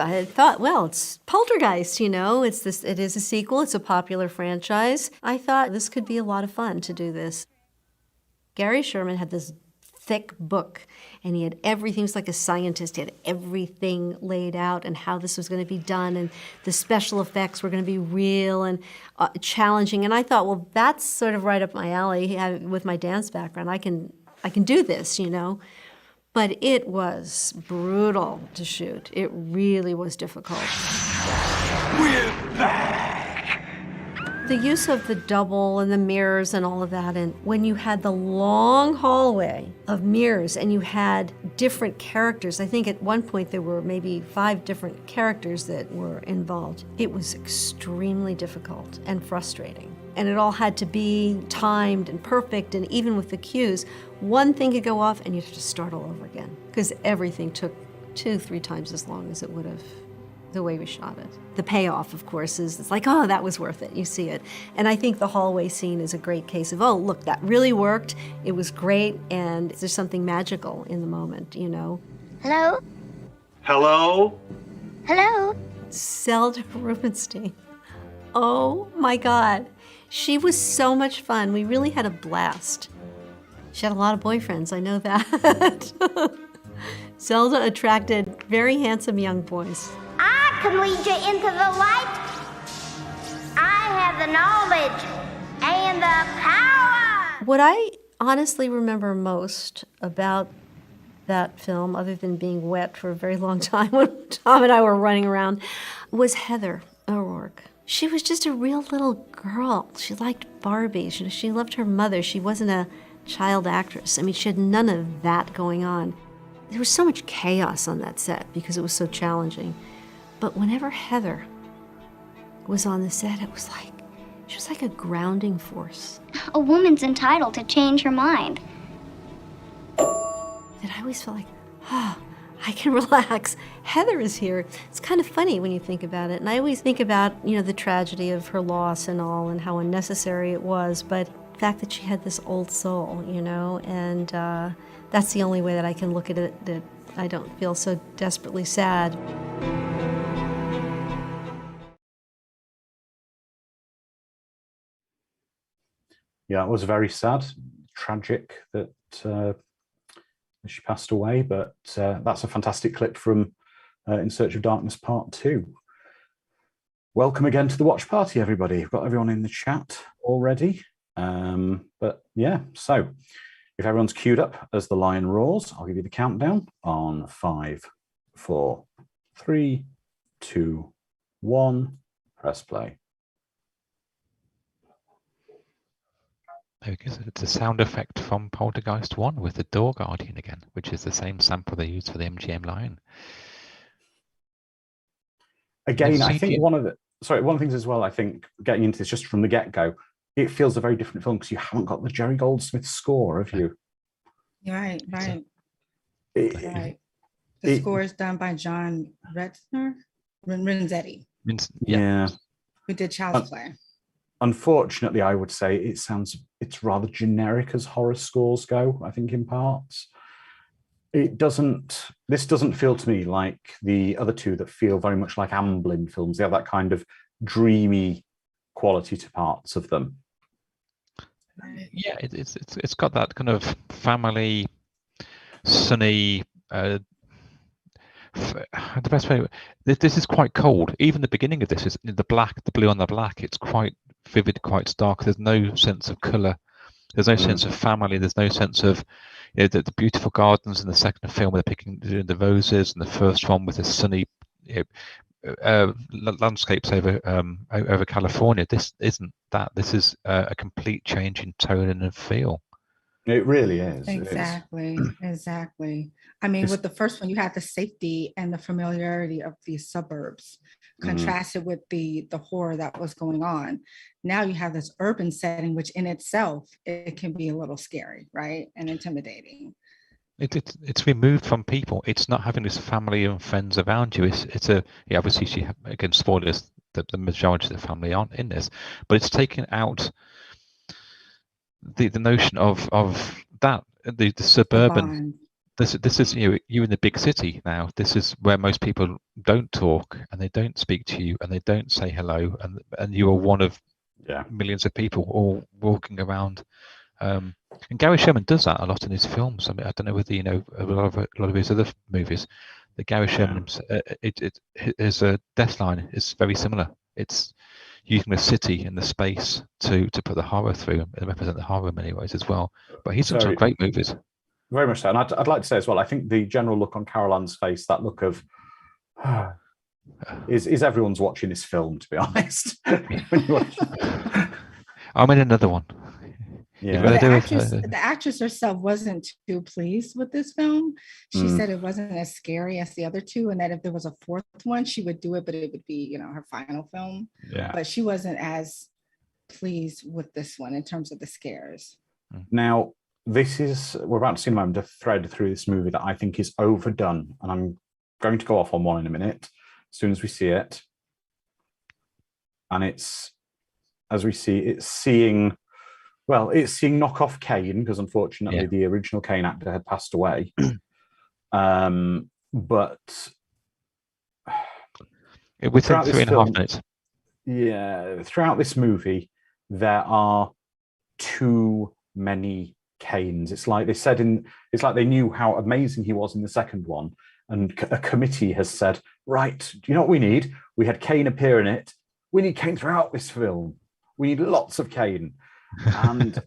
I had thought, well, it's Poltergeist, you know, it is a sequel, it's a popular franchise. I thought this could be a lot of fun to do this. Gary Sherman had this thick book, and he had everything. He was like a scientist. He had everything laid out and how this was going to be done, and the special effects were going to be real and challenging. And I thought, well, that's sort of right up my alley. With my dance background, I can do this, you know. But it was brutal to shoot. It really was difficult. We're back! The use of the double and the mirrors and all of that, and when you had the long hallway of mirrors and you had different characters, I think at one point there were maybe 5 different characters that were involved. It was extremely difficult and frustrating. And it all had to be timed and perfect, and even with the cues, one thing could go off and you'd have to start all over again because everything took 2-3 times as long as it would have the way we shot it. The payoff, of course, is it's like, oh, that was worth it. You see it. And I think the hallway scene is a great case of, oh, look, that really worked. It was great, and there's something magical in the moment, you know. Hello? Hello? Hello? Zelda Rubinstein. Oh my God. She was so much fun. We really had a blast. She had a lot of boyfriends, I know that. Zelda attracted very handsome young boys. I can lead you into the light. I have the knowledge and the power. What I honestly remember most about that film, other than being wet for a very long time when Tom and I were running around, was Heather O'Rourke. She was just a real little girl. She liked Barbies. She loved her mother. She wasn't a child actress. I mean, she had none of that going on. There was so much chaos on that set because it was so challenging. But whenever Heather was on the set, it was like, she was like a grounding force. A woman's entitled to change her mind. That I always felt like, oh, I can relax. Heather is here. It's kind of funny when you think about it. And I always think about, you know, the tragedy of her loss and all and how unnecessary it was. But the fact that she had this old soul, you know, and that's the only way that I can look at it, that I don't feel so desperately sad. Yeah, it was very sad, tragic that she passed away, but that's a fantastic clip from In Search of Darkness Part 2. Welcome again to the watch party, everybody. We've got everyone in the chat already. But yeah, so if everyone's queued up as the lion roars, I'll give you the countdown on 5, 4, 3, 2, 1. Press play. There we go. It's a sound effect from Poltergeist 1 with the Door Guardian again, which is the same sample they used for the MGM Lion. Again, I think one of the things as well, I think, getting into this just from the get-go, it feels a very different film because you haven't got the Jerry Goldsmith score, have you? Right. The score is done by John Renzetti. Yeah. Who did Child's Play. Unfortunately, I would say it's rather generic as horror scores go, I think, in parts. This doesn't feel to me like the other two that feel very much like Amblin films. They have that kind of dreamy quality to parts of them. Yeah, it's got that kind of family, sunny. The best way. This is quite cold. Even the beginning of this is the blue on the black. It's quite vivid, quite stark. There's no sense of colour. There's no sense of family. There's no sense of, you know, the beautiful gardens in the second film where they're picking the roses, and the first one with the sunny, you know, landscapes over California. This isn't that. This is a complete change in tone and feel. It really is. Exactly. I mean, with the first one, you had the safety and the familiarity of these suburbs contrasted with the horror that was going on. Now you have this urban setting, which in itself, it can be a little scary, right? And intimidating. It's removed from people. It's not having this family and friends around you. Obviously, again, spoilers, the majority of the family aren't in this, but it's taken out the notion of that, the suburban. this is you're in the big city now. This is where most people don't talk and they don't speak to you and they don't say hello, and you are one of millions of people all walking around. And Gary Sherman does that a lot in his films. I mean, I don't know whether you know a lot of his other movies. The Gary Sherman, his death line is very similar. It's using the city and the space to put the horror through and represent the horror in many ways as well. But he's done some great movies. Very much so. And I'd like to say as well, I think the general look on Carol Ann's face, that look of, is everyone's watching this film, to be honest. I'm in another one. Yeah. The actress herself wasn't too pleased with this film. She said it wasn't as scary as the other two, and that if there was a fourth one, she would do it, but it would be, her final film. Yeah. But she wasn't as pleased with this one in terms of the scares. Now, we're about to see in a moment a thread through this movie that I think is overdone, and I'm going to go off on one in a minute as soon as we see it. And it's seeing knockoff Kane, because unfortunately the original Kane actor had passed away. But within 3.5 minutes. Yeah, throughout this movie, there are too many Kanes. It's like they knew how amazing he was in the second one, and a committee has said, right, do you know what we need? We had Kane appear in it. We need Kane throughout this film. We need lots of Kane. And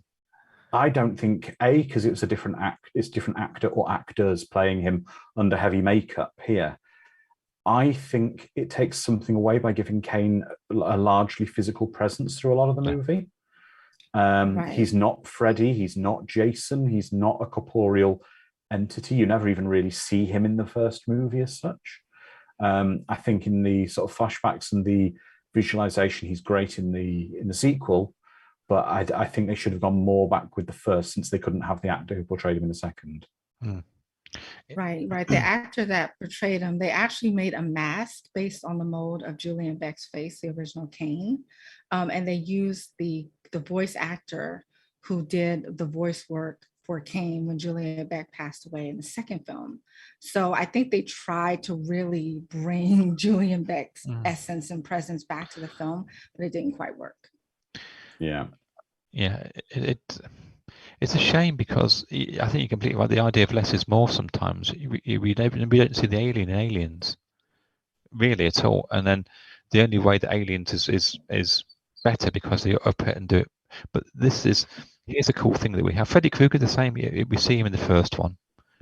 I don't think, because it's a different actor or actors playing him under heavy makeup here. I think it takes something away by giving Kane a largely physical presence through a lot of the movie. Right. He's not Freddy, he's not Jason, he's not a corporeal entity. You never even really see him in the first movie as such. I think in the sort of flashbacks and the visualization, he's great in the sequel, but I think they should have gone more back with the first, since they couldn't have the actor who portrayed him in the second. Right. The actor that portrayed him, they actually made a mask based on the mold of Julian Beck's face, the original Kane, and they used the voice actor who did the voice work for Kane when Julian Beck passed away in the second film. So I think they tried to really bring Julian Beck's essence and presence back to the film, but it didn't quite work. Yeah. It's a shame, because I think you're completely right. The idea of less is more sometimes. We don't see the alien in Aliens really at all, and then the only way that Aliens is better because they up it and do it. But here's a cool thing that we have. Freddy Krueger the same. We see him in the first one,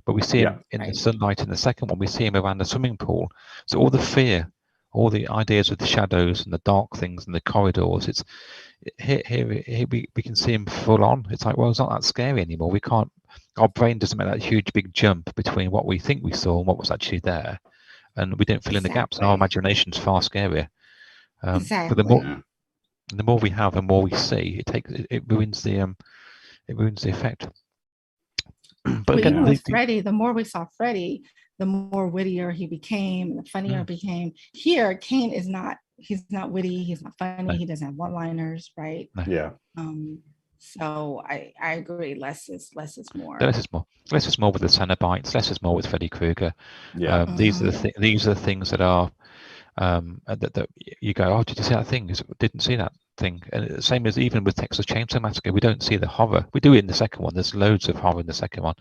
but we see him in the sunlight in the second one. We see him around the swimming pool. So all the fear, all the ideas of the shadows and the dark things and the corridors, it's here we can see him full on. It's like, well, it's not that scary anymore. Our brain doesn't make that huge big jump between what we think we saw and what was actually there, and we don't fill in the gaps, and our imagination's far scarier. But the more we have and more we see, it ruins the effect. But again, with Freddy, the more we saw Freddy, the more wittier he became, the funnier it became. Here, Kane is not. He's not witty. He's not funny. He doesn't have one-liners, right? Yeah. So I agree. Less is more. Less is more. Less is more with the Cenobites. Less is more with Freddy Krueger. Yeah. These are the things that are that you go, oh, did you see that thing? Didn't see that thing. And same as even with Texas Chainsaw Massacre, we don't see the horror. We do it in the second one. There's loads of horror in the second one.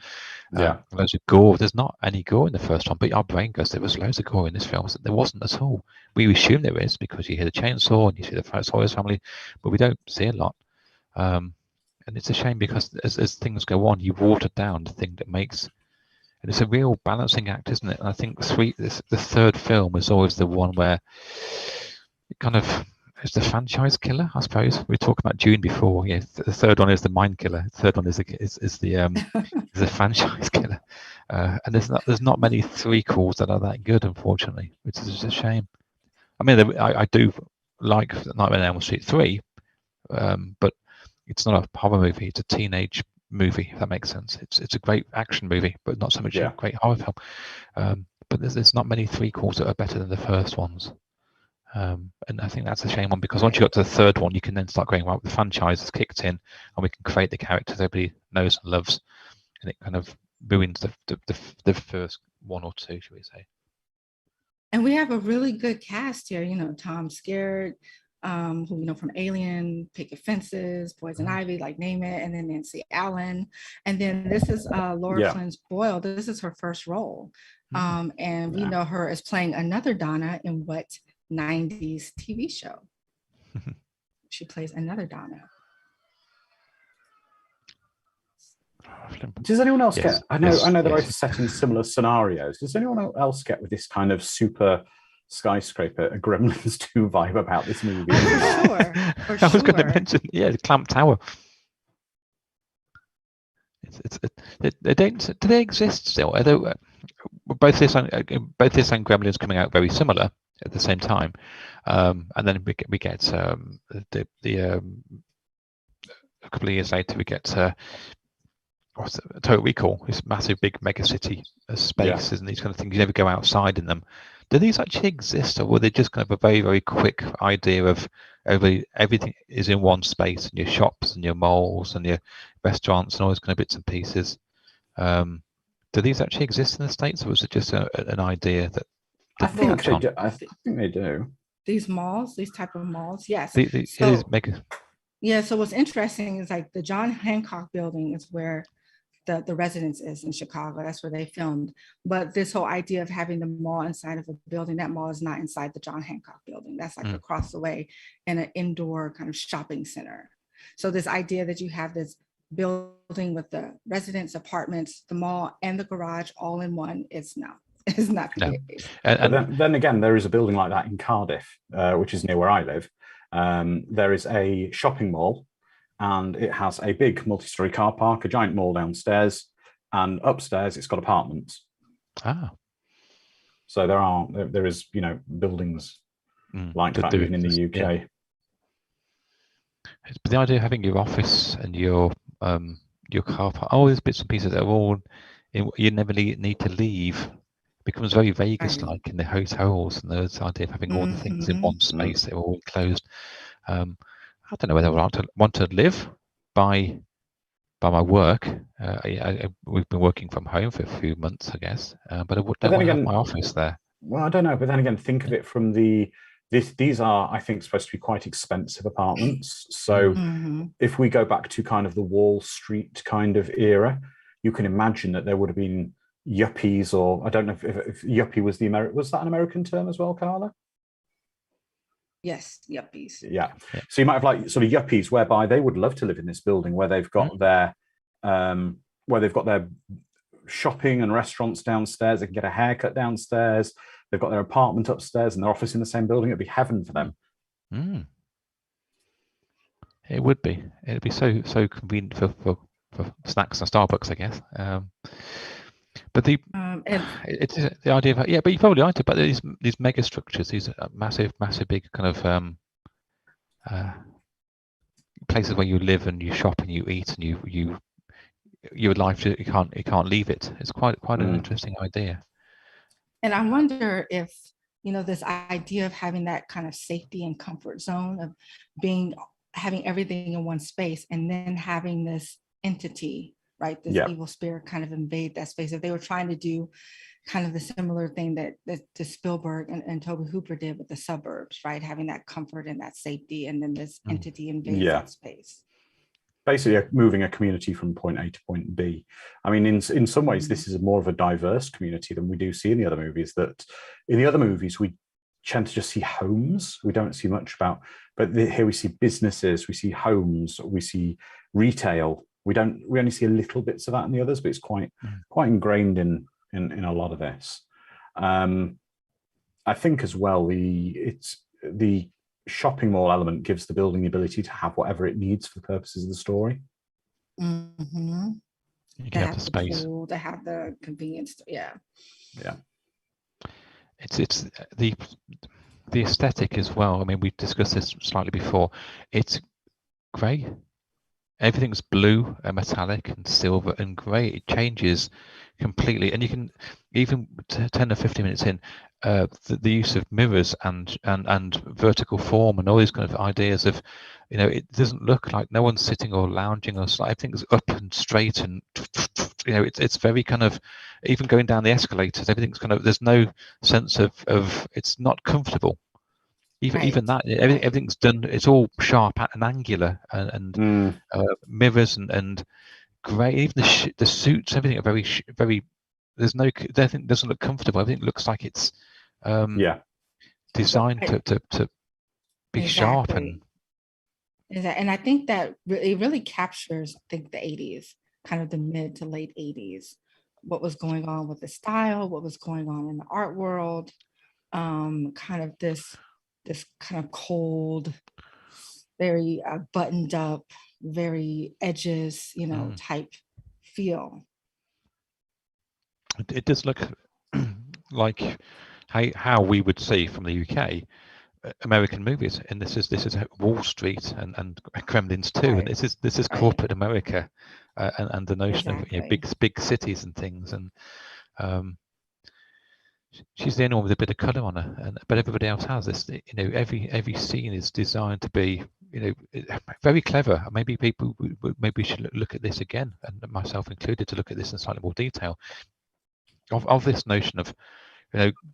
Loads of gore. There's not any gore in the first one, but our brain goes, there was loads of gore in this film. There wasn't at all. We assume there is because you hear the chainsaw and you see the Sawyer's family, but we don't see a lot. And it's a shame, because as things go on, you water down the thing that makes. And it's a real balancing act, isn't it? And I think the third film is always the one where it kind of is the franchise killer, I suppose. We were talking about Dune before. Yeah, the third one is the mind killer. The third one is the franchise killer. And there's not many threequels that are that good, unfortunately, which is just a shame. I mean, I do like Nightmare on Elm Street 3, but it's not a horror movie. It's a teenage movie, if that makes sense. It's a great action movie, but not so much a great horror film. But there's not many threequels that are better than the first ones. And I think that's a shame one, because once you got to the third one, you can then start going, well, the franchise has kicked in and we can create the characters everybody knows and loves, and it kind of ruins the first one or two, should we say? And we have a really good cast here. Tom Skerritt, who we know from Alien, Picket Fences, Poison Ivy, like name it, and then Nancy Allen. And then this is Laura Flynn Boyle. This is her first role. And we know her as playing another Donna in what 90s TV show? She plays another Donna. Does anyone else get? I know they're both set in similar scenarios. Does anyone else get with this kind of super skyscraper, a Gremlins 2 vibe about this movie? For sure. I was going to mention, the Clamp Tower. They don't. Do they exist still? Both this and Gremlins coming out very similar at the same time, and then we get a couple of years later we get. What's it, Total Recall, this massive big mega city spaces and these kind of things. You never go outside in them. Do these actually exist, or were they just kind of a very, very quick idea of everything is in one space, and your shops and your malls and your restaurants and all those kind of bits and pieces? Do these actually exist in the States, or was it just an idea that? I think they do. I think they do. These malls, these type of malls, yes. Yeah, so what's interesting is like the John Hancock building is where the residence is in Chicago. That's where they filmed. But this whole idea of having the mall inside of a building, that mall is not inside the John Hancock building. That's like across the way in an indoor kind of shopping center. So this idea that you have this building with the residence, apartments, the mall, and the garage all in one is not the case. And then again, there is a building like that in Cardiff, which is near where I live. There is a shopping mall, and it has a big multi-story car park, a giant mall downstairs, and upstairs it's got apartments. So there is buildings like that even in the UK. But the idea of having your office and your car park, all these bits and pieces that are all you never need to leave, becomes very Vegas-like in the hotels, and those idea of having all the things in one space, they're all enclosed. I don't know whether I want to live by my work. We've been working from home for a few months, I guess, but I don't want to have my office there. Well, I don't know, but then again, think of it from these are, I think, supposed to be quite expensive apartments. So if we go back to kind of the Wall Street kind of era, you can imagine that there would have been yuppies, or I don't know if yuppie was was that an American term as well, Carla? Yes, yuppies. Yeah. So you might have like sort of yuppies whereby they would love to live in this building where they've got their shopping and restaurants downstairs. They can get a haircut downstairs. They've got their apartment upstairs and their office in the same building. It'd be heaven for them. It would be. It'd be so convenient for snacks and Starbucks, I guess. But it's the idea of but you probably like it. But these mega structures, these massive big kind of places where you live and you shop and you eat and your life, you can't leave it. It's quite an interesting idea. And I wonder if this idea of having that kind of safety and comfort zone of having everything in one space, and then having this entity, right, this evil spirit kind of invade that space. If they were trying to do kind of the similar thing that Spielberg and Tobe Hooper did with The Suburbs, right, having that comfort and that safety, and then this entity invades that space. Basically moving a community from point A to point B. I mean, in some ways, this is more of a diverse community than we do see in the other movies. That in the other movies, we tend to just see homes. We don't see much about, but here we see businesses, we see homes, we see retail. We only see a little bits of that in the others, but it's quite ingrained in a lot of this. I think as well, the shopping mall element gives the building the ability to have whatever it needs for the purposes of the story. You can have the space. Pool, to have the convenience. Yeah. It's the aesthetic as well. I mean, we've discussed this slightly before. It's grey. everything's blue and metallic and silver and grey. It changes completely, and you can even 10 or 15 minutes in, the use of mirrors and vertical form and all these kind of ideas of, it doesn't look like no one's sitting or lounging or everything's up and straight, and it's very kind of, even going down the escalators, everything's kind of, there's no sense of it's not comfortable. Even that, everything's done, it's all sharp and angular, and mirrors and grey. Even the suits, everything are very. There's no, everything doesn't look comfortable. Everything looks like it's designed to be sharp and. And I think that it really captures, I think, the 80s, kind of the mid to late 80s, what was going on with the style, what was going on in the art world, kind of this kind of cold, very buttoned up, very edges, type feel. It does look like how we would see from the UK American movies, and this is Wall Street and Kremlin's too, and this is corporate America, and the notion of big cities and things, and she's the only one with a bit of colour on her, but everybody else has this. Every scene is designed to be very clever. Maybe people should look at this again, and myself included, to look at this in slightly more detail. Of this notion of,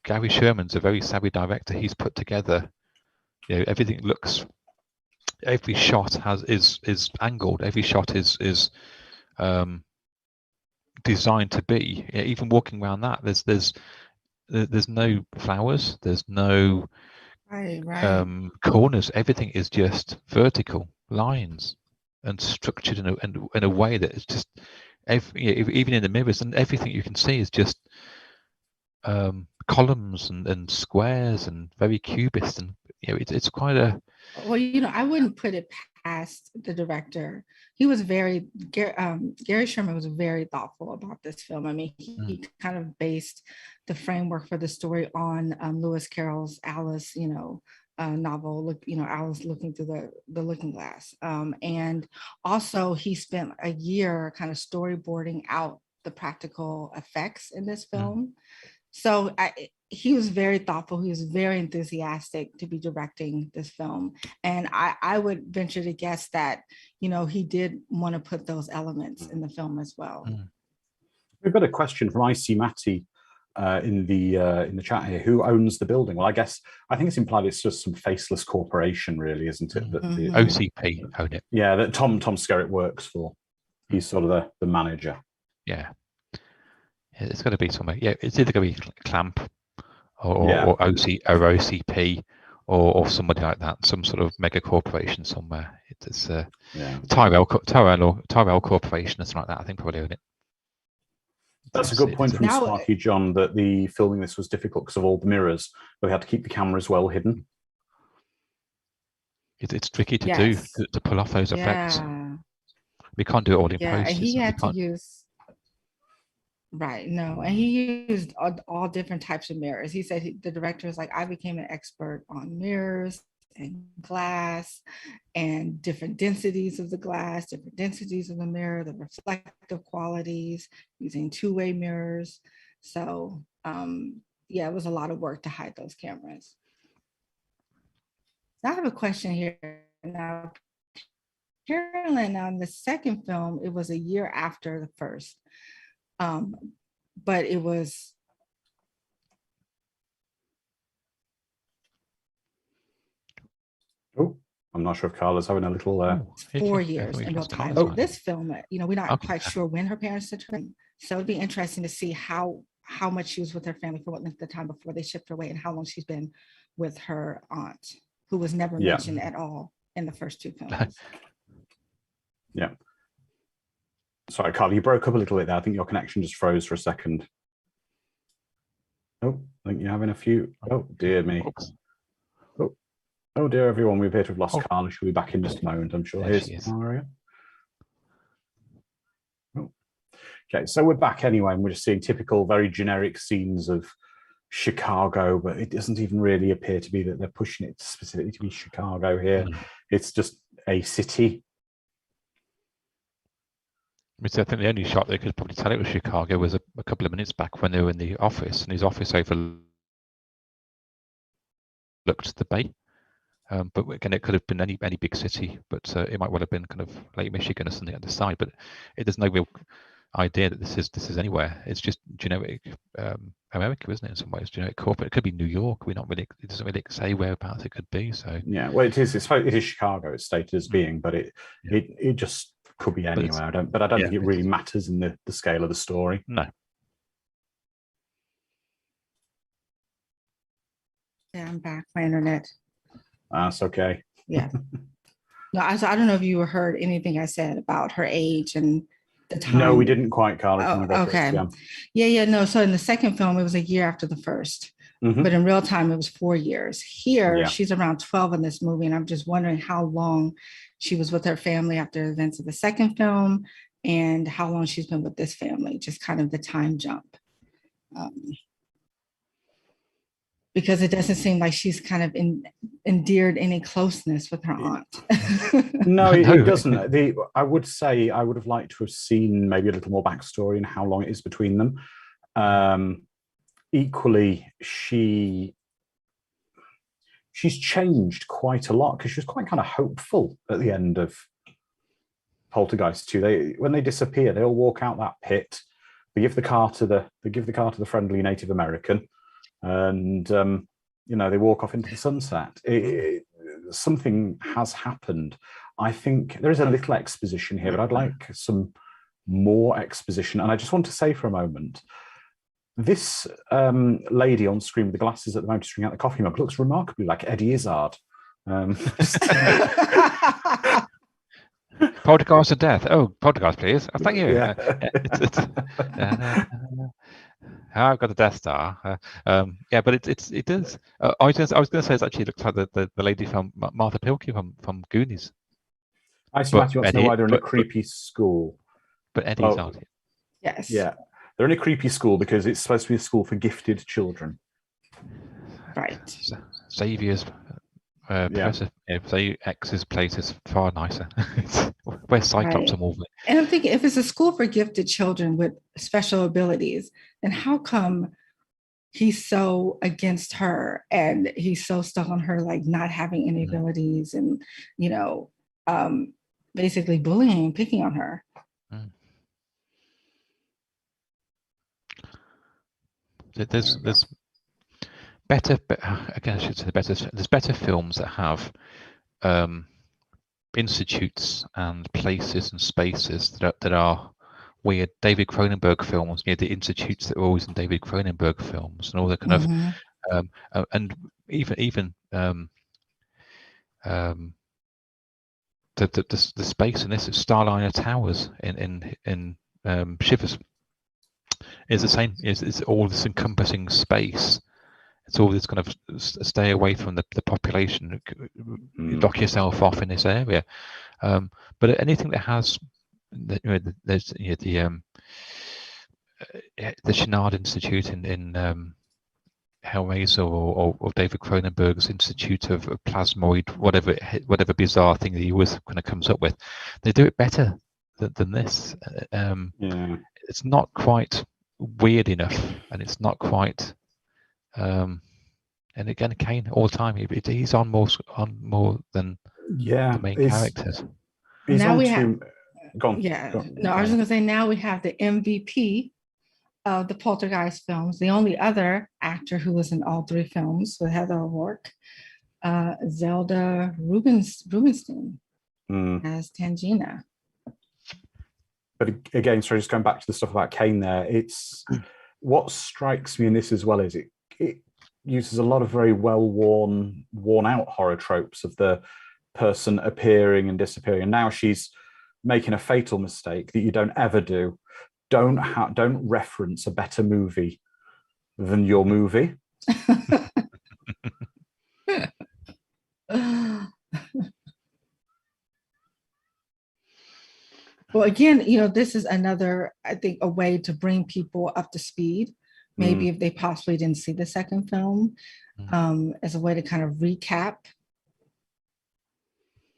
Gary Sherman's a very savvy director. He's put together, everything looks, every shot is angled. Every shot is designed to be. Even walking around that, there's no flowers. There's no corners. Everything is just vertical lines and structured in a way that is just. Even in the mirrors, and everything you can see is just columns and squares and very cubist, and it's quite a. Well, I wouldn't put it past the director. He was Gary Sherman was very thoughtful about this film. I mean, he kind of based the framework for the story on Lewis Carroll's Alice, novel, Alice looking through the looking glass. And also he spent a year kind of storyboarding out the practical effects in this film. So he was very thoughtful. He was very enthusiastic to be directing this film. And I would venture to guess that, he did want to put those elements in the film as well. We've got a question from IC Matty in the chat here. Who owns the building? Well, I think it's implied it's just some faceless corporation, really, isn't it? That the OCP own it. Yeah, that Tom Skerritt works for. He's sort of the manager. Yeah, it's got to be somewhere. Yeah, it's either going to be Clamp or OCP or somebody like that, some sort of mega corporation somewhere. It's Tyrell Corporation or something like that. I think probably own it. That's a good point from Sparky John, that the filming this was difficult because of all the mirrors. We had to keep the cameras well hidden. It's tricky to do, to pull off those effects. We can't do it all in post. And he had to use and he used all different types of mirrors. He said the director was like, I became an expert on mirrors and glass and different densities of the glass, different densities of the mirror, the reflective qualities, using two-way mirrors. So it was a lot of work to hide those cameras. So I have a question here now. Carolyn, on the second film, it was a year after the first, but it was. Oh, I'm not sure if Carla's having a little. 4 years in real time. Oh, this film, we're not quite sure when her parents took her. So it'd be interesting to see how much she was with her family for what length of time before they shipped her away, and how long she's been with her aunt, who was never mentioned at all in the first two films. Yeah. Sorry, Carla, you broke up a little bit there. I think your connection just froze for a second. Oh, I think you're having a few. Oh, dear me. Oh dear, everyone, we appear to have lost Carla. She'll be back in just a moment, I'm sure. Here's Maria. Oh. Okay, so we're back anyway, and we're just seeing typical, very generic scenes of Chicago, but it doesn't even really appear to be that they're pushing it specifically to be Chicago here. It's just a city. I think the only shot they could probably tell it was Chicago was a couple of minutes back when they were in the office, and his office overlooked the bay. But again, it could have been any big city, but it might well have been kind of Lake Michigan or something at the side. But there's no real idea that this is anywhere. It's just generic America, isn't it? In some ways, generic corporate. It could be New York. We're not really. It doesn't really say whereabouts it could be. So yeah, well, it is Chicago. It's stated as being, but it just could be anywhere. I don't think it really matters in the scale of the story. No. Yeah, I'm back. My internet. That's okay. Yeah. No, I don't know if you heard anything I said about her age and the time. No, we didn't quite, Carly. Oh, okay. Yeah. No. So in the second film, it was a year after the first, but in real time, it was 4 years. Here, she's around 12 in this movie, and I'm just wondering how long she was with her family after the events of the second film, and how long she's been with this family. Just kind of the time jump. Because it doesn't seem like she's kind of endeared any closeness with her aunt. No, it doesn't. I would say I would have liked to have seen maybe a little more backstory and how long it is between them. Equally, she's changed quite a lot because she was quite kind of hopeful at the end of Poltergeist 2. When they disappear, they all walk out that pit. They give the car to the friendly Native American. And they walk off into the sunset. Something has happened. I think there is a little exposition here, but I'd like some more exposition. And I just want to say for a moment, this lady on screen with the glasses at the moment, string out the coffee mug, looks remarkably like Eddie Izzard. Poltergeist of death. Oh, Poltergeist, please. Oh, thank you. I've got the Death Star. But it does. I was going to say it actually looks like the lady from Martha Pilkey from Goonies. I see Matthew wants to know why they're in a creepy school. But Eddie's aren't it? Yes. Yeah, they're in a creepy school because it's supposed to be a school for gifted children. Right. Xavier's X's place is far nicer. Where's Cyclops and Wolverine? And I'm thinking, if it's a school for gifted children with special abilities, then how come he's so against her and he's so stuck on her, like not having any abilities and, basically bullying and picking on her? There's better, again, I should say there's better films that have institutes and places and spaces that are weird. David Cronenberg films, the institutes that are always in David Cronenberg films, and all the kind of, and even the space in this Starliner Towers in Shivers is the same. It's all this encompassing space. It's all this kind of stay away from the population, lock yourself off in this area. But anything that has, there's the Chenard Institute in Hellraiser or David Cronenberg's Institute of Plasmoid, whatever bizarre thing that he always kind of comes up with, they do it better than this. It's not quite weird enough, and it's not quite. And again, Kane all the time. He's on more than the main characters. Now we have. Go on. I was going to say, now we have the MVP of the Poltergeist films. The only other actor who was in all three films with Heather O'Rourke, Zelda Rubinstein as Tangina. But again, sorry, just going back to the stuff about Kane there, it's what strikes me in this as well is it uses a lot of very worn out horror tropes of the person appearing and disappearing. And now she's making a fatal mistake that you don't ever do. Don't reference a better movie than your movie. Well, again, this is another, I think, a way to bring people up to speed. Maybe if they possibly didn't see the second film, as a way to kind of recap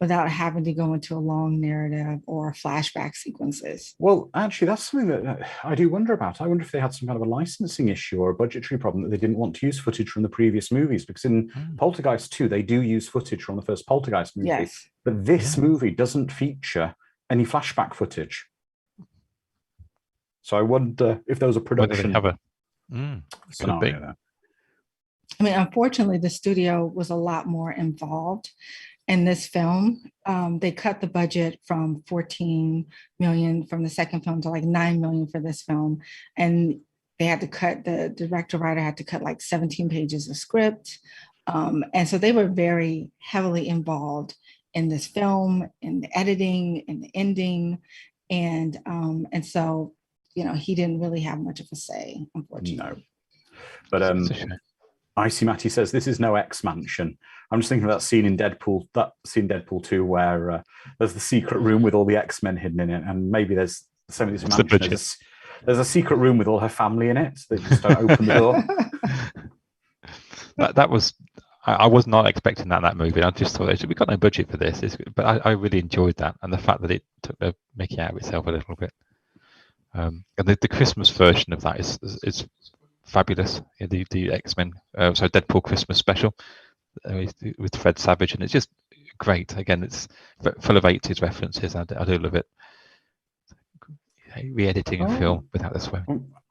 without having to go into a long narrative or flashback sequences. Well, actually, that's something that I do wonder about. I wonder if they had some kind of a licensing issue or a budgetary problem that they didn't want to use footage from the previous movies. Because in Poltergeist 2, they do use footage from the first Poltergeist movie. Yes. But this movie doesn't feature any flashback footage. So I wonder if there was a production scenario there. I mean, unfortunately, the studio was a lot more involved in this film. They cut the budget from 14 million from the second film to like 9 million for this film. And they had to cut, the director writer had to cut like 17 pages of script. And so they were very heavily involved in this film, in the editing, in the ending. And so, you know, he didn't really have much of a say, unfortunately. No. But Icy Matty says this is no X-Mansion. I'm just thinking of that scene in Deadpool 2 where there's the secret room with all the X-Men hidden in it, and maybe there's some of this mansion. There's a secret room with all her family in it. They just don't open the door. That was, I was not expecting that movie. I just thought we got no budget for this. But I really enjoyed that, and the fact that it took the mickey out of itself a little bit. And the Christmas version of that is fabulous. The X-Men, so Deadpool Christmas special with Fred Savage, and it's just great. Again, it's full of 80s references. I do love it. Re-editing a film without the swear.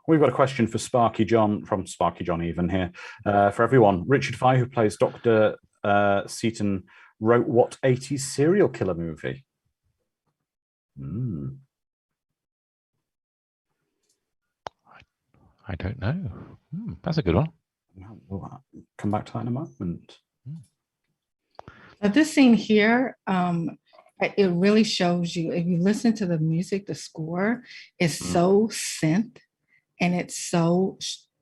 We've got a question for Sparky John, from Sparky John even here, for everyone. Richard Fye, who plays Dr. Seaton, wrote what 80s serial killer movie? I don't know. That's a good one. We'll come back to that in a moment. This scene here, it really shows you, if you listen to the music, the score is so synth and it's so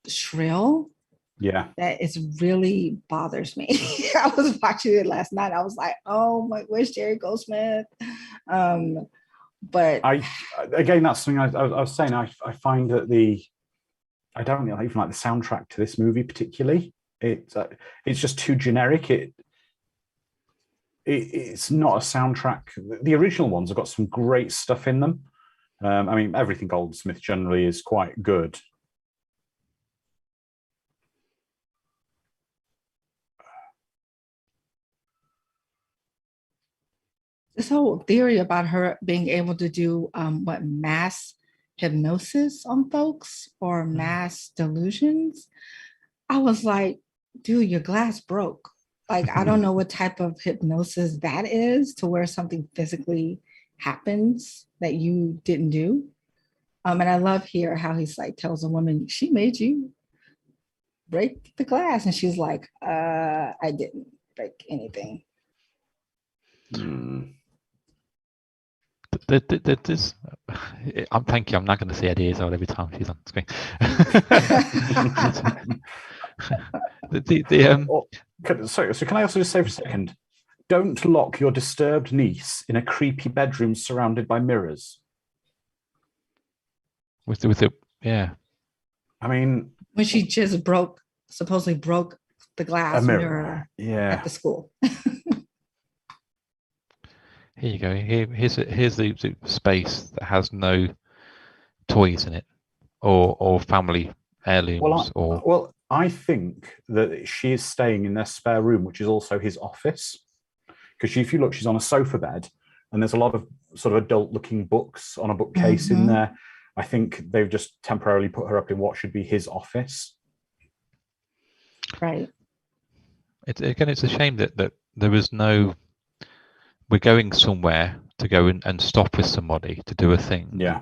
shrill. Yeah. That it really bothers me. I was watching it last night. I was like, oh my, where's Jerry Goldsmith? But again, that's something I was saying. I find that I don't even like the soundtrack to this movie particularly. It's just too generic. It's not a soundtrack. The original ones have got some great stuff in them. I mean, everything Goldsmith generally is quite good. This whole theory about her being able to do mass hypnosis on folks or mass delusions, I was like, dude, your glass broke. Like, I don't know what type of hypnosis that is, to where something physically happens that you didn't do. And I love here how he's like, tells a woman, she made you break the glass. And she's like, I didn't break anything. Thank you. I'm not going to say Eddie Izzard every time she's on screen. So can I also just say for a second, don't lock your disturbed niece in a creepy bedroom surrounded by mirrors. Yeah. I mean, when she just supposedly broke the glass mirror at the school. Here you go. Here's the space that has no toys in it, or family heirlooms. Well, I think that she is staying in their spare room, which is also his office. Because if you look, she's on a sofa bed, and there's a lot of sort of adult-looking books on a bookcase in there. I think they've just temporarily put her up in what should be his office. Right. It's a shame that there is no. We're going somewhere to go and stop with somebody to do a thing. Yeah.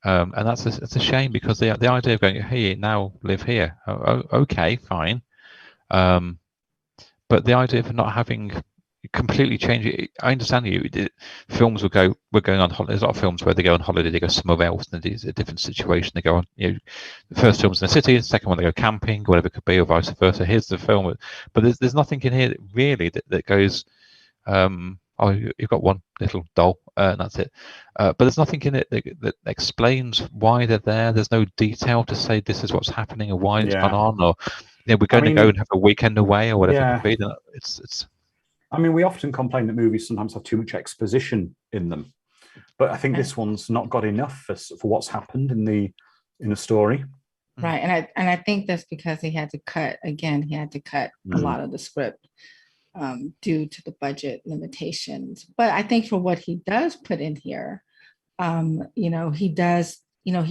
And it's a shame, because the idea of going, hey, now live here. Okay, fine. But the idea of not having completely changed it, I understand you. Films we're going on holiday. There's a lot of films where they go on holiday, they go somewhere else, and it's a different situation. They go on, the first film's in the city, the second one they go camping, whatever it could be, or vice versa. Here's the film, but there's nothing in here really that goes. Oh, you've got one little doll, and that's it. But there's nothing in it that explains why they're there. There's no detail to say this is what's happening or why it's gone on, or we're going to go and have a weekend away or whatever it could be. It's I mean, we often complain that movies sometimes have too much exposition in them, but I think this one's not got enough for what's happened in the story. Right. And I think that's because he had to cut a lot of the script due to the budget limitations. But I think for what he does put in here, he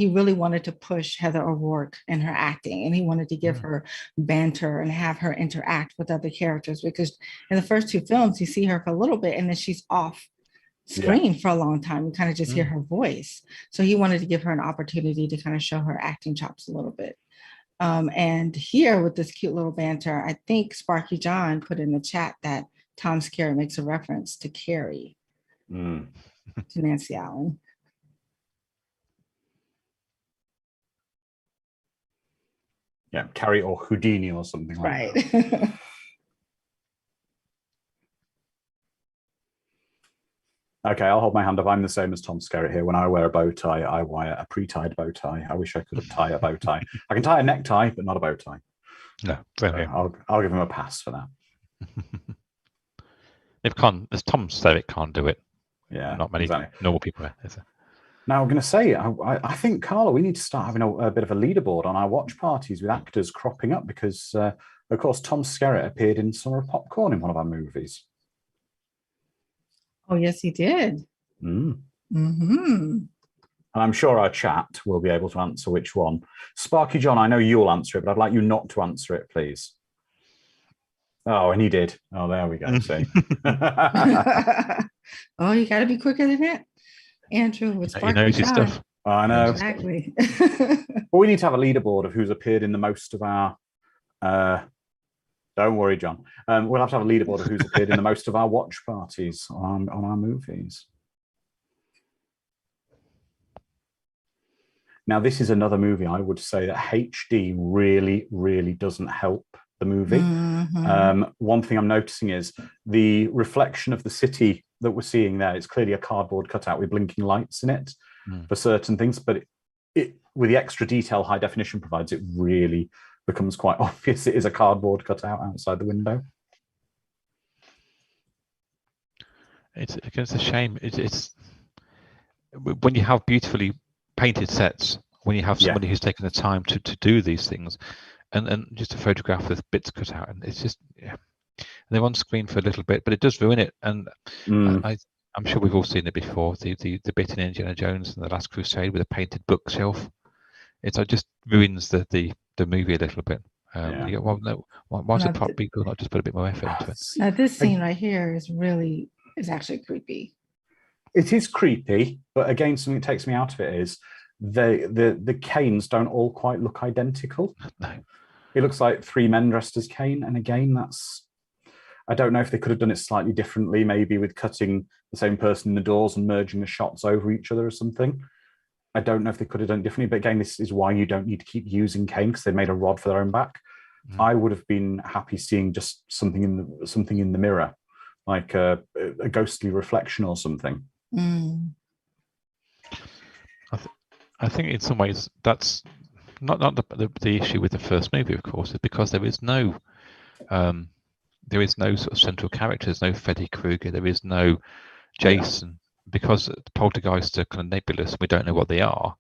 really wanted to push Heather O'Rourke in her acting, and he wanted to give her banter and have her interact with other characters, because in the first two films, you see her for a little bit and then she's off screen for a long time. You kind of just hear her voice. So he wanted to give her an opportunity to kind of show her acting chops a little bit. And here with this cute little banter, I think Sparky John put in the chat that Tom Skerritt makes a reference to Carrie, to Nancy Allen. Yeah, Carrie or Houdini or something like that. Right. Okay, I'll hold my hand up. I'm the same as Tom Skerritt here. When I wear a bow tie, I wear a pre-tied bow tie. I wish I could tie a bow tie. I can tie a necktie, but not a bow tie. No, so I'll give him a pass for that. If Tom Skerritt can't do it, not many normal people. Now, I'm going to say, I think, Carla, we need to start having a bit of a leaderboard on our watch parties with actors cropping up because, of course, Tom Skerritt appeared in Summer of Popcorn in one of our movies. Oh, yes, he did. And I'm sure our chat will be able to answer which one. Sparky John, I know you'll answer it, but I'd like you not to answer it, please. Oh, and he did. Oh, there we go. See. Oh, you got to be quicker than that, Andrew. With Sparky knows his stuff. I know. Exactly. Well, we need to have a leaderboard of who's appeared in the most of our... don't worry, John. We'll have to have a leaderboard of who's appeared in the most of our watch parties on our movies. Now, this is another movie I would say that HD really, really doesn't help the movie. One thing I'm noticing is the reflection of the city that we're seeing there. It's clearly a cardboard cutout with blinking lights in it for certain things, but it with the extra detail high definition provides, it really becomes quite obvious it is a cardboard cutout outside the window. It's a shame. It's when you have beautifully painted sets, when you have somebody who's taken the time to do these things, and just a photograph with bits cut out, and it's just and they're on screen for a little bit, but it does ruin it. And I'm sure we've all seen it before. The bit in Indiana Jones and the Last Crusade with a painted bookshelf. It just ruins the movie a little bit. You go, well, no, why should prop people not just put a bit more effort into it? Now, this scene right here is actually creepy. It is creepy, but again, something that takes me out of it is the Kanes don't all quite look identical. No. It looks like three men dressed as Kane, and again, I don't know if they could have done it slightly differently, maybe with cutting the same person in the doors and merging the shots over each other or something. I don't know if they could have done it differently, but again, this is why you don't need to keep using Kane, because they made a rod for their own back. I would have been happy seeing just something in the mirror, like a ghostly reflection or something. I think in some ways that's not the issue with the first movie, of course, is because there is no sort of central characters, no Freddy Krueger, there is no Jason, because the Poltergeists are kind of nebulous. We don't know what they are,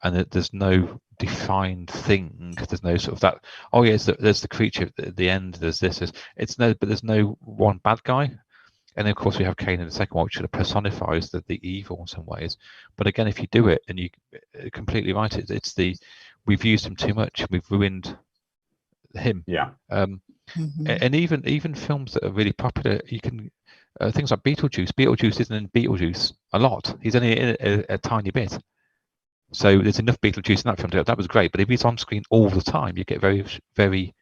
and there's no defined thing. There's no sort of that. Oh yes, there's the creature at the end. There's this. But there's no one bad guy. And then of course we have Kane in the second one, which sort of personifies the evil in some ways. But again, if you do it and you completely right, it's we've used him too much. We've ruined him. Yeah. And even films that are really popular, you can things like Beetlejuice. Beetlejuice isn't in Beetlejuice a lot. He's only in a tiny bit. So there's enough Beetlejuice in that film. That was great. But if he's on screen all the time, you get very, very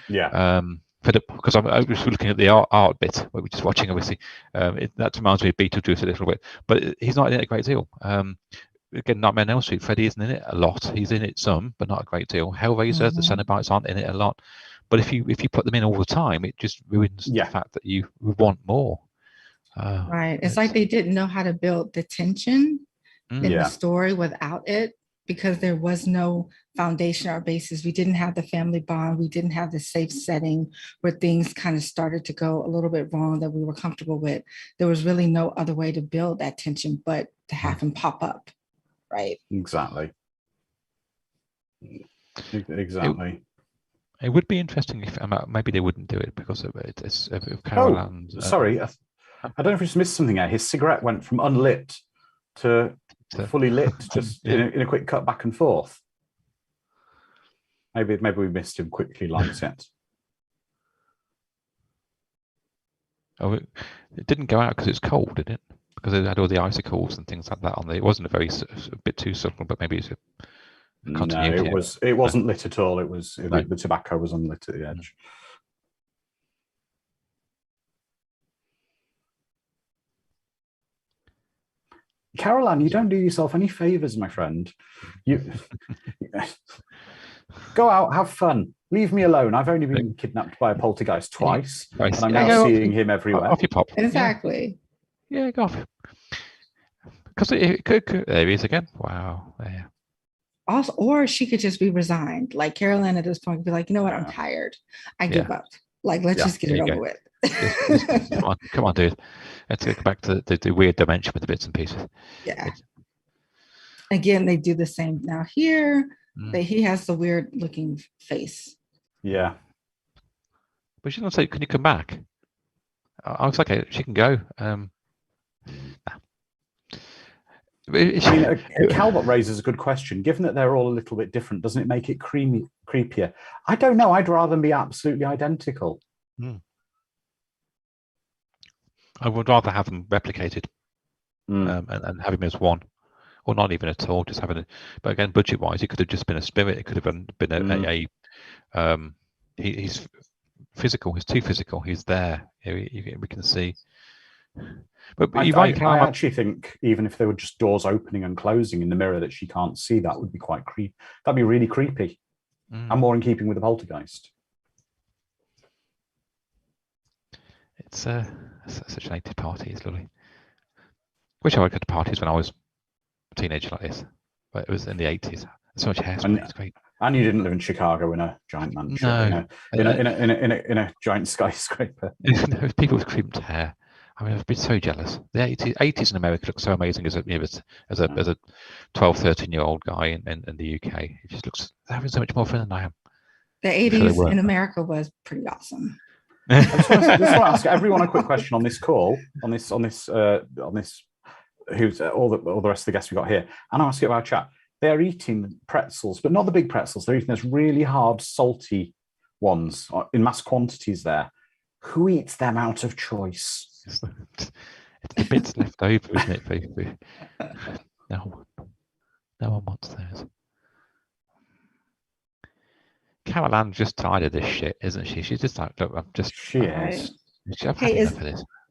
because I was looking at the art bit where we're just watching, obviously. That reminds me of Beetlejuice a little bit, but he's not in it a great deal. Again, Nightmare on Elm Street, Freddy isn't in it a lot. He's in it some, but not a great deal. Hellraiser, the Cenobites aren't in it a lot. But if you put them in all the time, it just ruins the fact that you want more. Right. It's like they didn't know how to build the tension in the story without it. because there was no foundation or basis. We didn't have the family bond. We didn't have the safe setting where things kind of started to go a little bit wrong that we were comfortable with. There was really no other way to build that tension but to have him pop up, right? Exactly. Exactly. It would be interesting if maybe they wouldn't do it because of Carol and. Sorry, I don't know if we just missed something there. His cigarette went from unlit to fully lit, just in a quick cut back and forth. Maybe we missed him quickly light it. Oh, it didn't go out because it's cold, did it? Because it had all the icicles and things like that on there. It wasn't a bit too subtle, but maybe it's a continuity. No, it wasn't lit at all. The tobacco was unlit at the edge. Caroline, you don't do yourself any favors, my friend. You go out, have fun. Leave me alone. I've only been kidnapped by a poltergeist twice, and I'm now seeing him everywhere. Off you pop. Exactly. Yeah, go off. Because it could. There he is again. Wow. Yeah. Also, or she could just be resigned. Like Caroline at this point could be like, you know what? I'm tired. I give up. Like, let's just get it over with. Come on, dude. Let's go back to the weird dimension with the bits and pieces. Yeah. Again, they do the same now here. He has the weird looking face. Yeah. But she's gonna say, "Can you come back?" I was like, "Okay, she can go." Calvert raises a good question. Given that they're all a little bit different, doesn't it make it creepier? I don't know. I'd rather them be absolutely identical. I would rather have them replicated and have him as one, or not even at all. Just having it. But again, budget-wise, it could have just been a spirit. It could have been he's physical. He's too physical. He's there. We can see. But I actually think even if there were just doors opening and closing in the mirror that she can't see, that would be quite creepy. That'd be really creepy, and more in keeping with the poltergeist. It's such an 80s party. It's lovely. Wish I would go to parties when I was a teenager like this, but it was in the 80s. So much hairspray. It's great. And you didn't live in Chicago in a giant mansion, in a giant skyscraper. People with crimped hair. I mean, I've been so jealous. The 80s in America look so amazing as a 12, 13-year-old guy in the UK. It just looks having so much more fun than I am. The 80s in America was pretty awesome. I just want to ask everyone a quick question on this call, on this, who's all the rest of the guests we got here, and I'll ask you about chat. They're eating pretzels, but not the big pretzels. They're eating those really hard, salty ones in mass quantities. There, who eats them out of choice? It's the bits left over, isn't it? No one wants those. Carol Ann's just tired of this shit, isn't she? She's just like, look, I'm just. She is. Hey,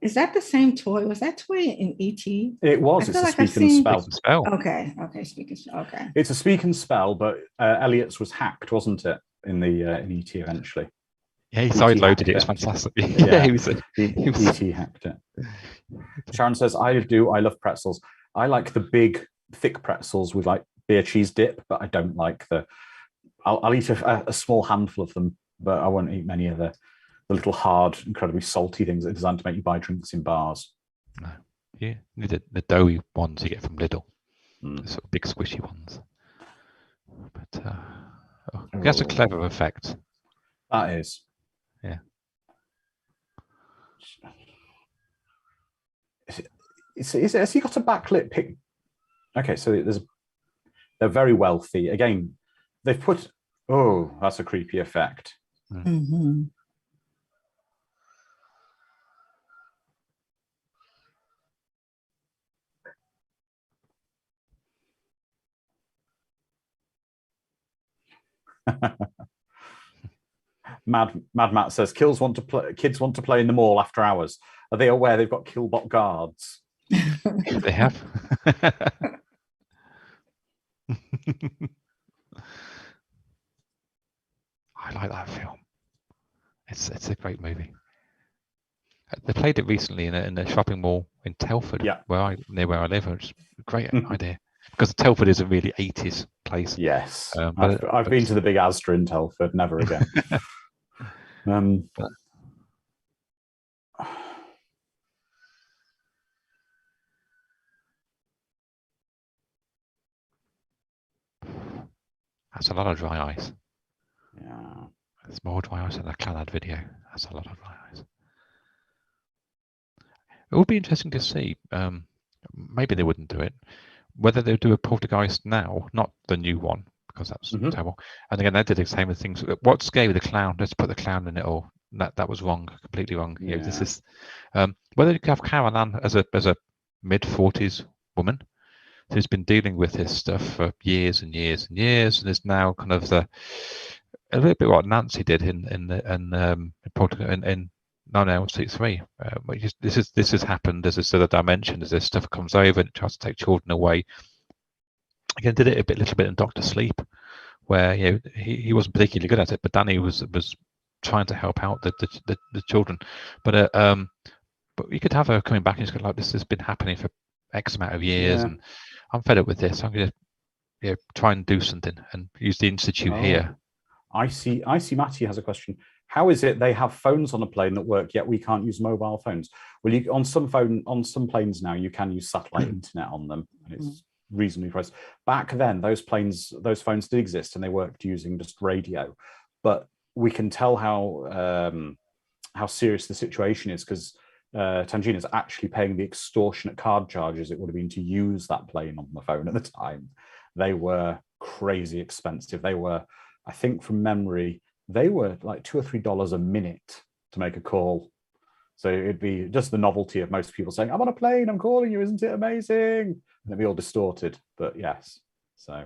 is that the same toy? Was that toy in E.T.? It was. It's a speak and spell. Okay, speak and spell. Okay. It's a speak and spell, but Elliot's was hacked, wasn't it? In E.T. eventually. Yeah, he sideloaded it. It was fantastic. Yeah, E.T. hacked it. Sharon says, I love pretzels. I like the big, thick pretzels with like beer cheese dip, but I don't like I'll eat a small handful of them, but I won't eat many of the little hard, incredibly salty things that are designed to make you buy drinks in bars. No. Yeah, the doughy ones you get from Lidl. The sort of big squishy ones. But that's a clever effect. That is. Yeah. Has he got a backlit pic? Okay, so they're very wealthy. Again, they've put. Oh, that's a creepy effect. Mm-hmm. Mad Matt says kids want to play in the mall after hours. Are they aware they've got Killbot guards? They have. I like that film. It's a great movie. They played it recently in a shopping mall in Telford, yeah, near where I live. It's a great idea. because Telford is a really 80s place. Yes, But I've been to the big Asda in Telford. Never again. But- That's a lot of dry ice. Yeah. There's more dry ice in the Clannad video. That's a lot of dry ice. It would be interesting to see. Maybe they wouldn't do it. Whether they do a Poltergeist now, not the new one, because that's terrible. And again, they did the same with things. What's scary? The clown. Let's put the clown in it all. That was wrong, completely wrong. Yeah. This is whether you have Carol Ann as a mid-40s woman who's been dealing with this stuff for years and years and years, and is now kind of a little bit what Nancy did in 903. This has happened. There's this other dimension. As this stuff comes over and it tries to take children away. Again, did it a little bit in Doctor Sleep, where he wasn't particularly good at it, but Danny was trying to help out the children. But you could have her coming back and just go like, this has been happening for X amount of years, and I'm fed up with this. I'm going to try and do something and use the institute here. I see Matty has a question. How is it they have phones on a plane that work, yet we can't use mobile phones? Well, on some planes now, you can use satellite internet on them, and it's reasonably priced. Back then, those phones did exist, and they worked using just radio. But we can tell how serious the situation is, because Tangina's actually paying the extortionate card charges it would have been to use that plane on the phone at the time. They were crazy expensive. They were, I think from memory, they were like $2 or $3 a minute to make a call. So it'd be just the novelty of most people saying, I'm on a plane, I'm calling you, isn't it amazing? And it'd be all distorted, but yes. So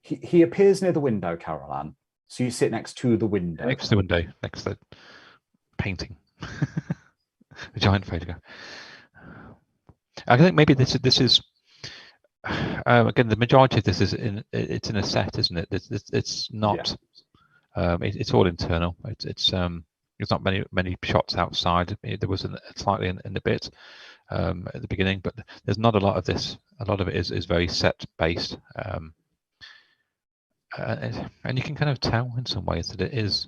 he appears near the window, Carol Ann. So you sit next to the window. Next to the window, next to the painting. A giant photograph. I think maybe this is again, the majority of this is in a set, isn't it? It's not. It's all internal. It's not many shots outside. There was slightly in the bit at the beginning, but there's not a lot of this. A lot of it is very set based, and you can kind of tell in some ways that it is.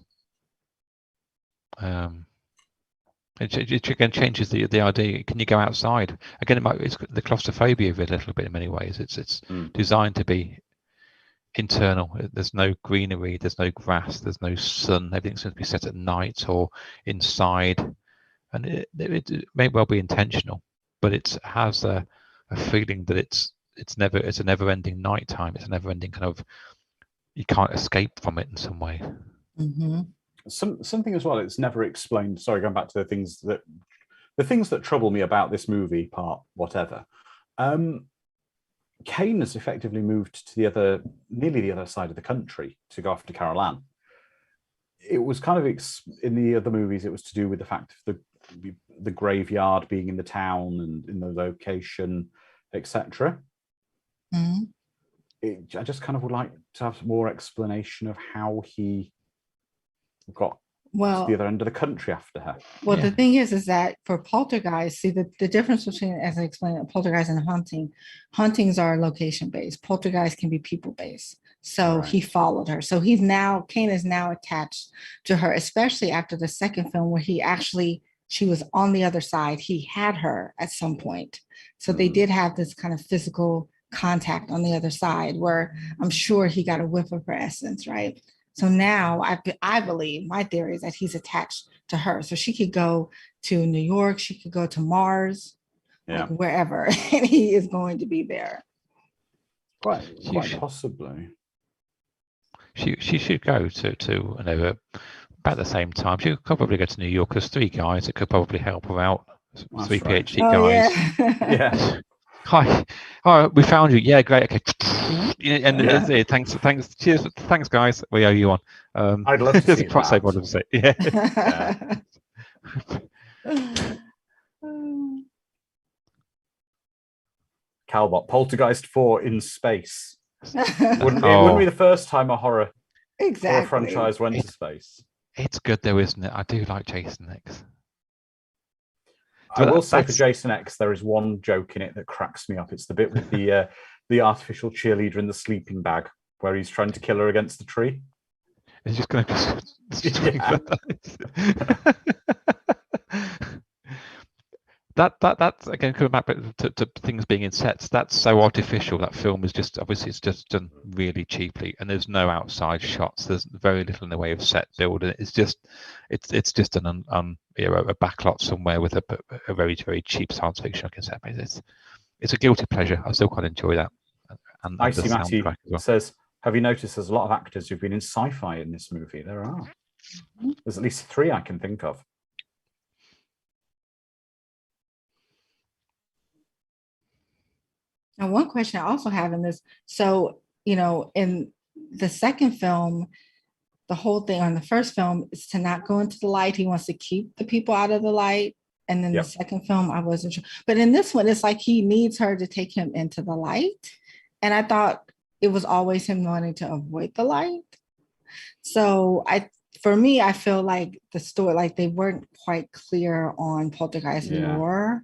It again changes the idea. Can you go outside? Again, it's the claustrophobia of it a little bit in many ways. It's designed to be internal. There's no greenery, there's no grass, there's no sun. Everything's going to be set at night or inside, and it may well be intentional, but it has a feeling that it's a never-ending nighttime. It's a never-ending kind of, you can't escape from it in some way. Something as well, it's never explained. Sorry, going back to the things that trouble me about this movie, part whatever. Kane has effectively moved to nearly the other side of the country to go after Carol Ann. It was kind of in the other movies, it was to do with the fact of the graveyard being in the town and in the location, etc. I just kind of would like to have more explanation of how he got to the other end of the country after her. Well, the thing is that for Poltergeist, see the difference between, as I explained, Poltergeist and haunting. Hauntings are location based. Poltergeist can be people based. So he followed her. So Kane is now attached to her, especially after the second film where she was on the other side. He had her at some point. So they did have this kind of physical contact on the other side where I'm sure he got a whiff of her essence, right? So now I believe, my theory is that he's attached to her. So she could go to New York, she could go to Mars, like wherever, and he is going to be there. Quite possibly. She should go to about the same time. She could probably go to New York. There's 3 guys that could probably help her out. That's 3 right. PhD guys. Yeah. Hi, we found you. Yeah, great. Okay. And thanks. Cheers. Thanks, guys. We owe you one. I'd love to see that. What to say. Yeah. Calbot, Poltergeist 4 in space. It wouldn't be the first time a horror franchise went to space. It's good though, isn't it? I do like Jason X. I will say for Jason X, there is one joke in it that cracks me up. It's the bit with the artificial cheerleader in the sleeping bag where he's trying to kill her against the tree. He's just going to. That's again coming back to things being in sets. That's so artificial. That film is just obviously it's just done really cheaply, and there's no outside shots. There's very little in the way of set build, and it's just an a backlot somewhere with a very cheap science fiction set. It's a guilty pleasure. I still quite enjoy that. And Icy Matty says, "Have you noticed there's a lot of actors who've been in sci-fi in this movie?" There are. There's at least 3 I can think of. Now, one question I also have in this, so, in the second film, the whole thing on the first film is to not go into the light. He wants to keep the people out of the light. And then the second film, I wasn't sure. But in this one, it's like he needs her to take him into the light. And I thought it was always him wanting to avoid the light. So for me, I feel like the story, like they weren't quite clear on Poltergeist lore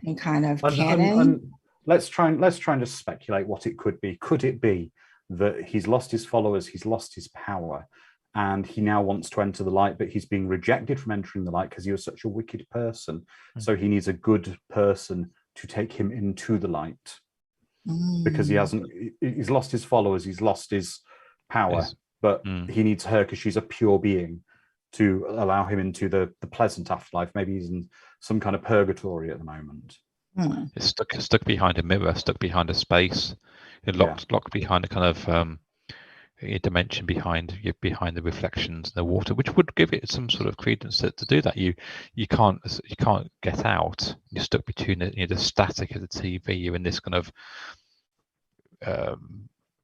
and kind of canon. Let's try and just speculate what it could be. Could it be that he's lost his followers, he's lost his power, and he now wants to enter the light, but he's being rejected from entering the light because he was such a wicked person. So he needs a good person to take him into the light because he's lost his followers, he's lost his power, but he needs her because she's a pure being to allow him into the pleasant afterlife. Maybe he's in some kind of purgatory at the moment. It's stuck behind a mirror, stuck behind a space, locked behind a kind of a dimension behind the reflections in the water, which would give it some sort of credence to do that. You can't get out. You're stuck between the static of the TV. You're in this kind of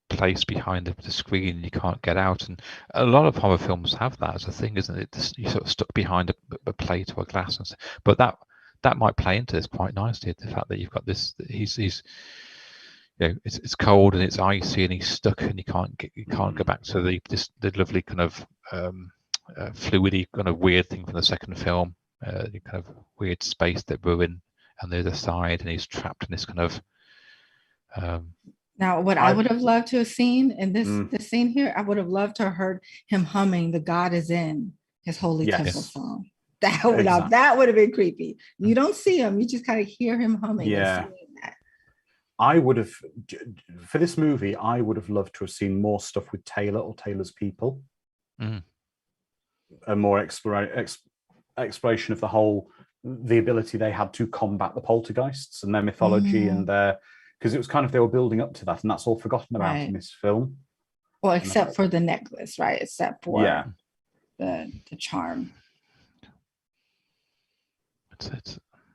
place behind the screen. You can't get out, and a lot of horror films have that as a thing, isn't it? You're sort of stuck behind a plate or a glass, but that might play into this quite nicely. The fact that you've got this, he's it's cold and it's icy and he's stuck and you can't go back to the lovely kind of fluidy kind of weird thing from the second film, the kind of weird space that we're in on the other side, and he's trapped in this kind of. Now, what I would have loved to have seen in this scene here, I would have loved to have heard him humming "The God Is In," his Holy Temple song. That would have been creepy. You don't see him; you just kind of hear him humming. Yeah. I would have, for this movie, I would have loved to have seen more stuff with Taylor or Taylor's people. A more exploration of the ability they had to combat the poltergeists and their mythology and because it was kind of, they were building up to that, and that's all forgotten about in this film. Well, except for the necklace, right? Except for the charm.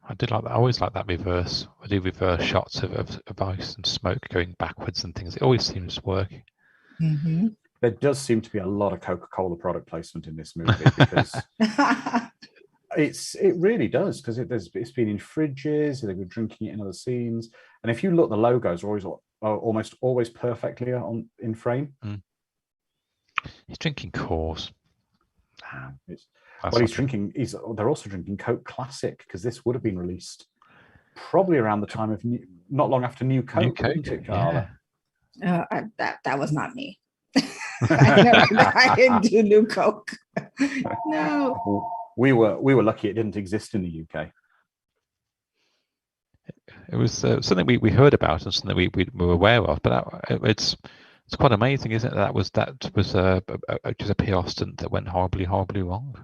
I did like that. I always like that reverse. I do reverse shots of ice and smoke going backwards and things. It always seems to work. There does seem to be a lot of Coca-Cola product placement in this movie because it really does, because it's been in fridges. They've been drinking it in other scenes, and if you look, the logos are almost always perfectly in frame. He's drinking Coors. They're also drinking Coke Classic, because this would have been released probably around the time of not long after New Coke. That was not me. I didn't do New Coke. No. We were lucky it didn't exist in the UK. It was something we heard about and something we were aware of, but it's quite amazing, isn't it? That was just a PR stunt that went horribly wrong.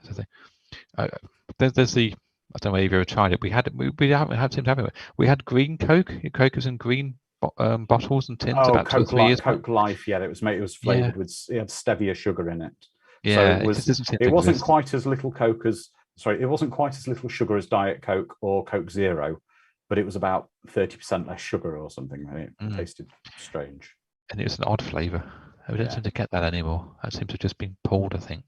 There's the, I don't know if you've ever tried it. We haven't had seem to have it. We had green Coke. Coke was in green bottles and tins about 2 or 3 years. Coke Life, it was flavored with, it had stevia sugar in it. Yeah, so it wasn't quite as little Coke as it wasn't quite as little sugar as Diet Coke or Coke Zero, but it was about 30% less sugar or something. And it tasted strange. And it was an odd flavour. We don't seem to get that anymore. That seems to have just been pulled, I think.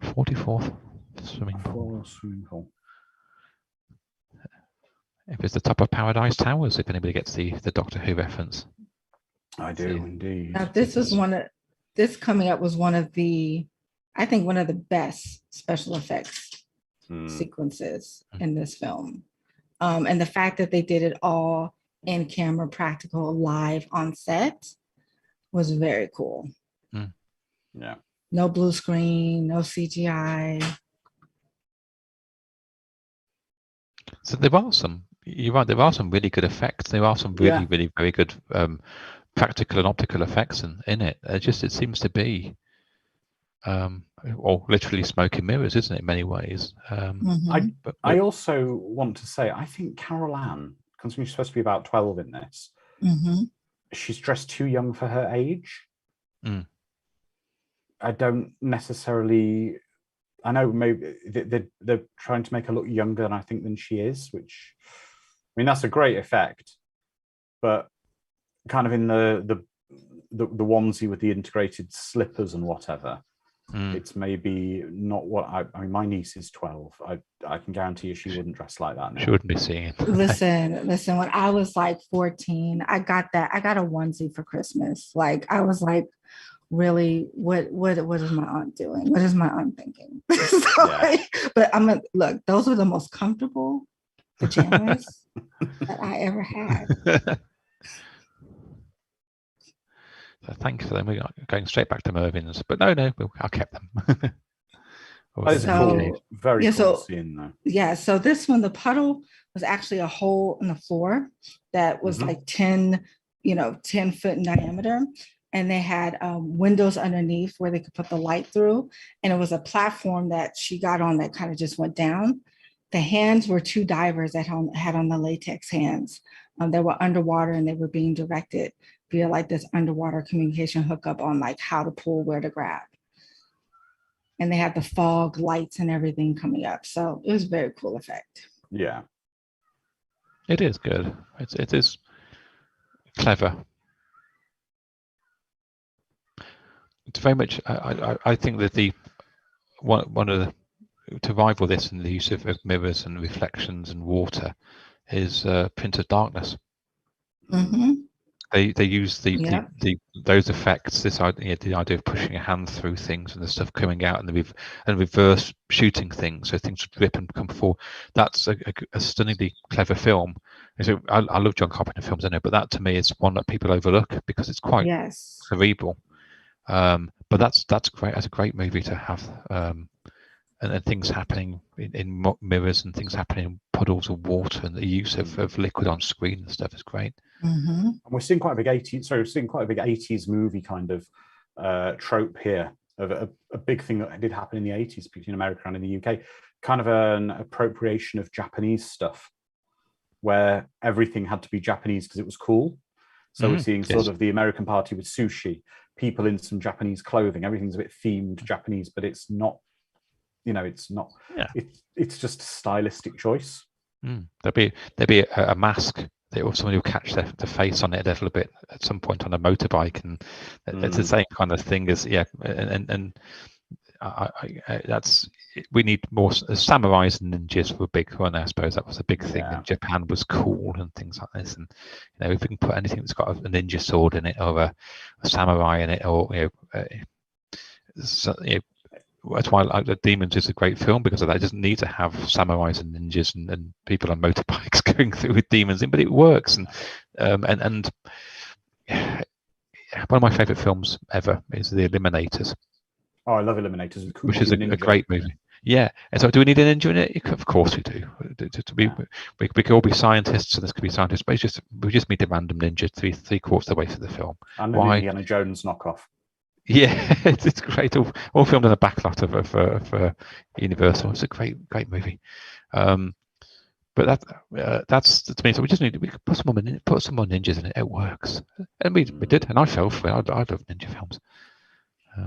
44th swimming pool. If it's the top of Paradise Towers, if anybody gets the Doctor Who reference. I do indeed. Now, this coming up was one of the best special effects sequences in this film. And the fact that they did it all in camera, practical, live on set was very cool. Yeah. No blue screen, no CGI. So there are some. You're right. There are some really good effects. There are some really, really very good practical and optical effects in it. It seems to be, or literally smoke and mirrors, isn't it? In many ways. I also want to say, I think Carol Ann, considering she's supposed to be about 12 in this, she's dressed too young for her age. I don't necessarily. I know maybe they're trying to make her look younger than I think than she is, which, I mean, that's a great effect, but kind of in the onesie with the integrated slippers and whatever, it's maybe not what I mean. My niece is 12. I can guarantee you she wouldn't dress like that now. She wouldn't be seeing it. Listen. When I was like 14, I got a onesie for Christmas. Like I was like, really, what is my aunt doing? What is my aunt thinking? But I'm gonna look, those were the most comfortable pajamas that I ever had. So thank you for them. We're going straight back to Mervin's, but no, I kept them. That's cool. Very cool scene though. Yeah, so this one, the puddle was actually a hole in the floor that was like 10 foot in diameter. And they had windows underneath where they could put the light through. And it was a platform that she got on that kind of just went down. The hands were two divers that had on the latex hands. They were underwater and they were being directed via like this underwater communication hookup on like how to pull, where to grab. And they had the fog lights and everything coming up. So it was a very cool effect. Yeah. It is good. It is clever. It's very much. I think that one of the to rival this in the use of mirrors and reflections and water is Prince of Darkness. They use those effects. This idea, the idea of pushing a hand through things and the stuff coming out and reverse shooting things, so things rip and come forward. That's a stunningly clever film. So I love John Carpenter films, I know, but that to me is one that people overlook because it's quite cerebral. But that's great. That's a great movie to have, and things happening in mirrors and things happening in puddles of water and the use of liquid on screen and stuff is great. And we're seeing quite a big 80s movie kind of trope here of a big thing that did happen in the 80s between America and in the UK, kind of an appropriation of Japanese stuff where everything had to be Japanese because it was cool. So we're seeing sort of the American party with sushi, people in some Japanese clothing, everything's a bit themed Japanese, but it's not, it's not, it's just a stylistic choice. There'd be a mask that somebody will catch their face on it a little bit at some point on a motorbike, and it's the same kind of thing as and that's, we need more samurais and ninjas were big one. I suppose that was a big thing in Japan, was cool and things like this. And if we can put anything that's got a ninja sword in it or a samurai in it, or that's why I like Demons is a great film, because of that. It doesn't need to have samurais and ninjas and people on motorbikes going through with demons in, but it works. And one of my favorite films ever is The Eliminators. Oh, I love Eliminators, which is a great movie. Yeah. And so, do we need a ninja in it? Of course we do. We could all be scientists, and this could be scientists, but we just meet a random ninja three quarters of the way through the film. And an Indiana Jones knockoff. Yeah, it's great. All filmed in the backlot of Universal. It's a great movie. But that's to me. So we could put some more ninjas in it. It works, and we did, and I fell for it. I love ninja films.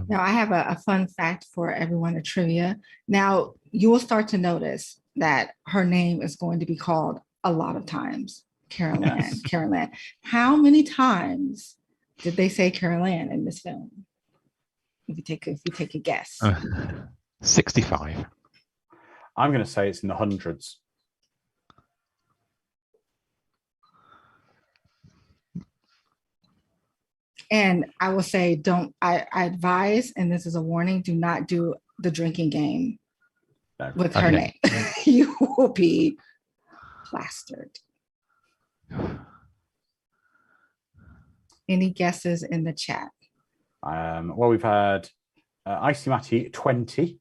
Now I have a fun fact for everyone, a trivia. Now you will start to notice that her name is going to be called a lot of times. Carol Ann. Yes. Carol Ann. How many times did they say Carol Ann in this film? If you take a guess. 65. I'm going to say it's in the hundreds. And I will say, I advise, and this is a warning, do not do the drinking game. No. with her Okay. name. You will be plastered. Any guesses in the chat? Well, we've had Icy Matty 20,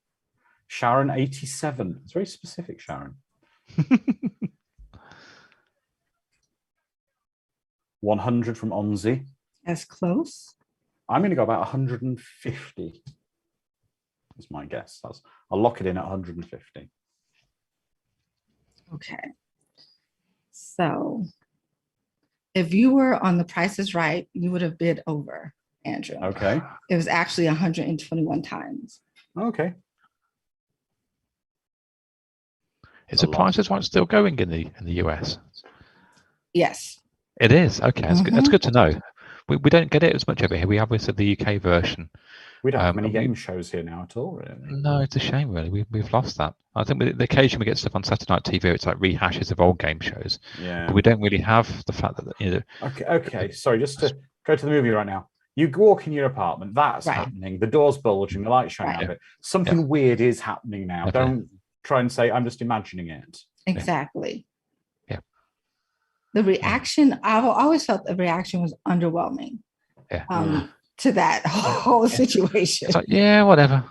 Sharon 87. It's very specific, Sharon. 100 from Onzi. As close? I'm going to go about 150. That's my guess. I'll lock it in at 150. Okay. So if you were on The Price is Right, you would have bid over, Andrew. Okay. It was actually 121 times. Okay. Is the Price is Right still going in the US? Yes. It is. Okay, that's good. That's Mhm. good to know. We don't get it as much over here. We have the UK version. We don't have many and we- game shows here now at all, really. No, it's a shame, really. We've lost that. I think the occasion we get stuff on Saturday Night TV, it's like rehashes of old game shows. Yeah. But we don't really have the fact that, you know, Okay. Sorry, just to go to the movie right now. You walk in your apartment, that's Right. happening. The door's bulging, the light's shining out of it. Something weird is happening now. Okay. Don't try and say, I'm just imagining it. Exactly. Yeah. The reaction, I've always felt the reaction was underwhelming Yeah. to that whole situation. it's like, yeah, whatever.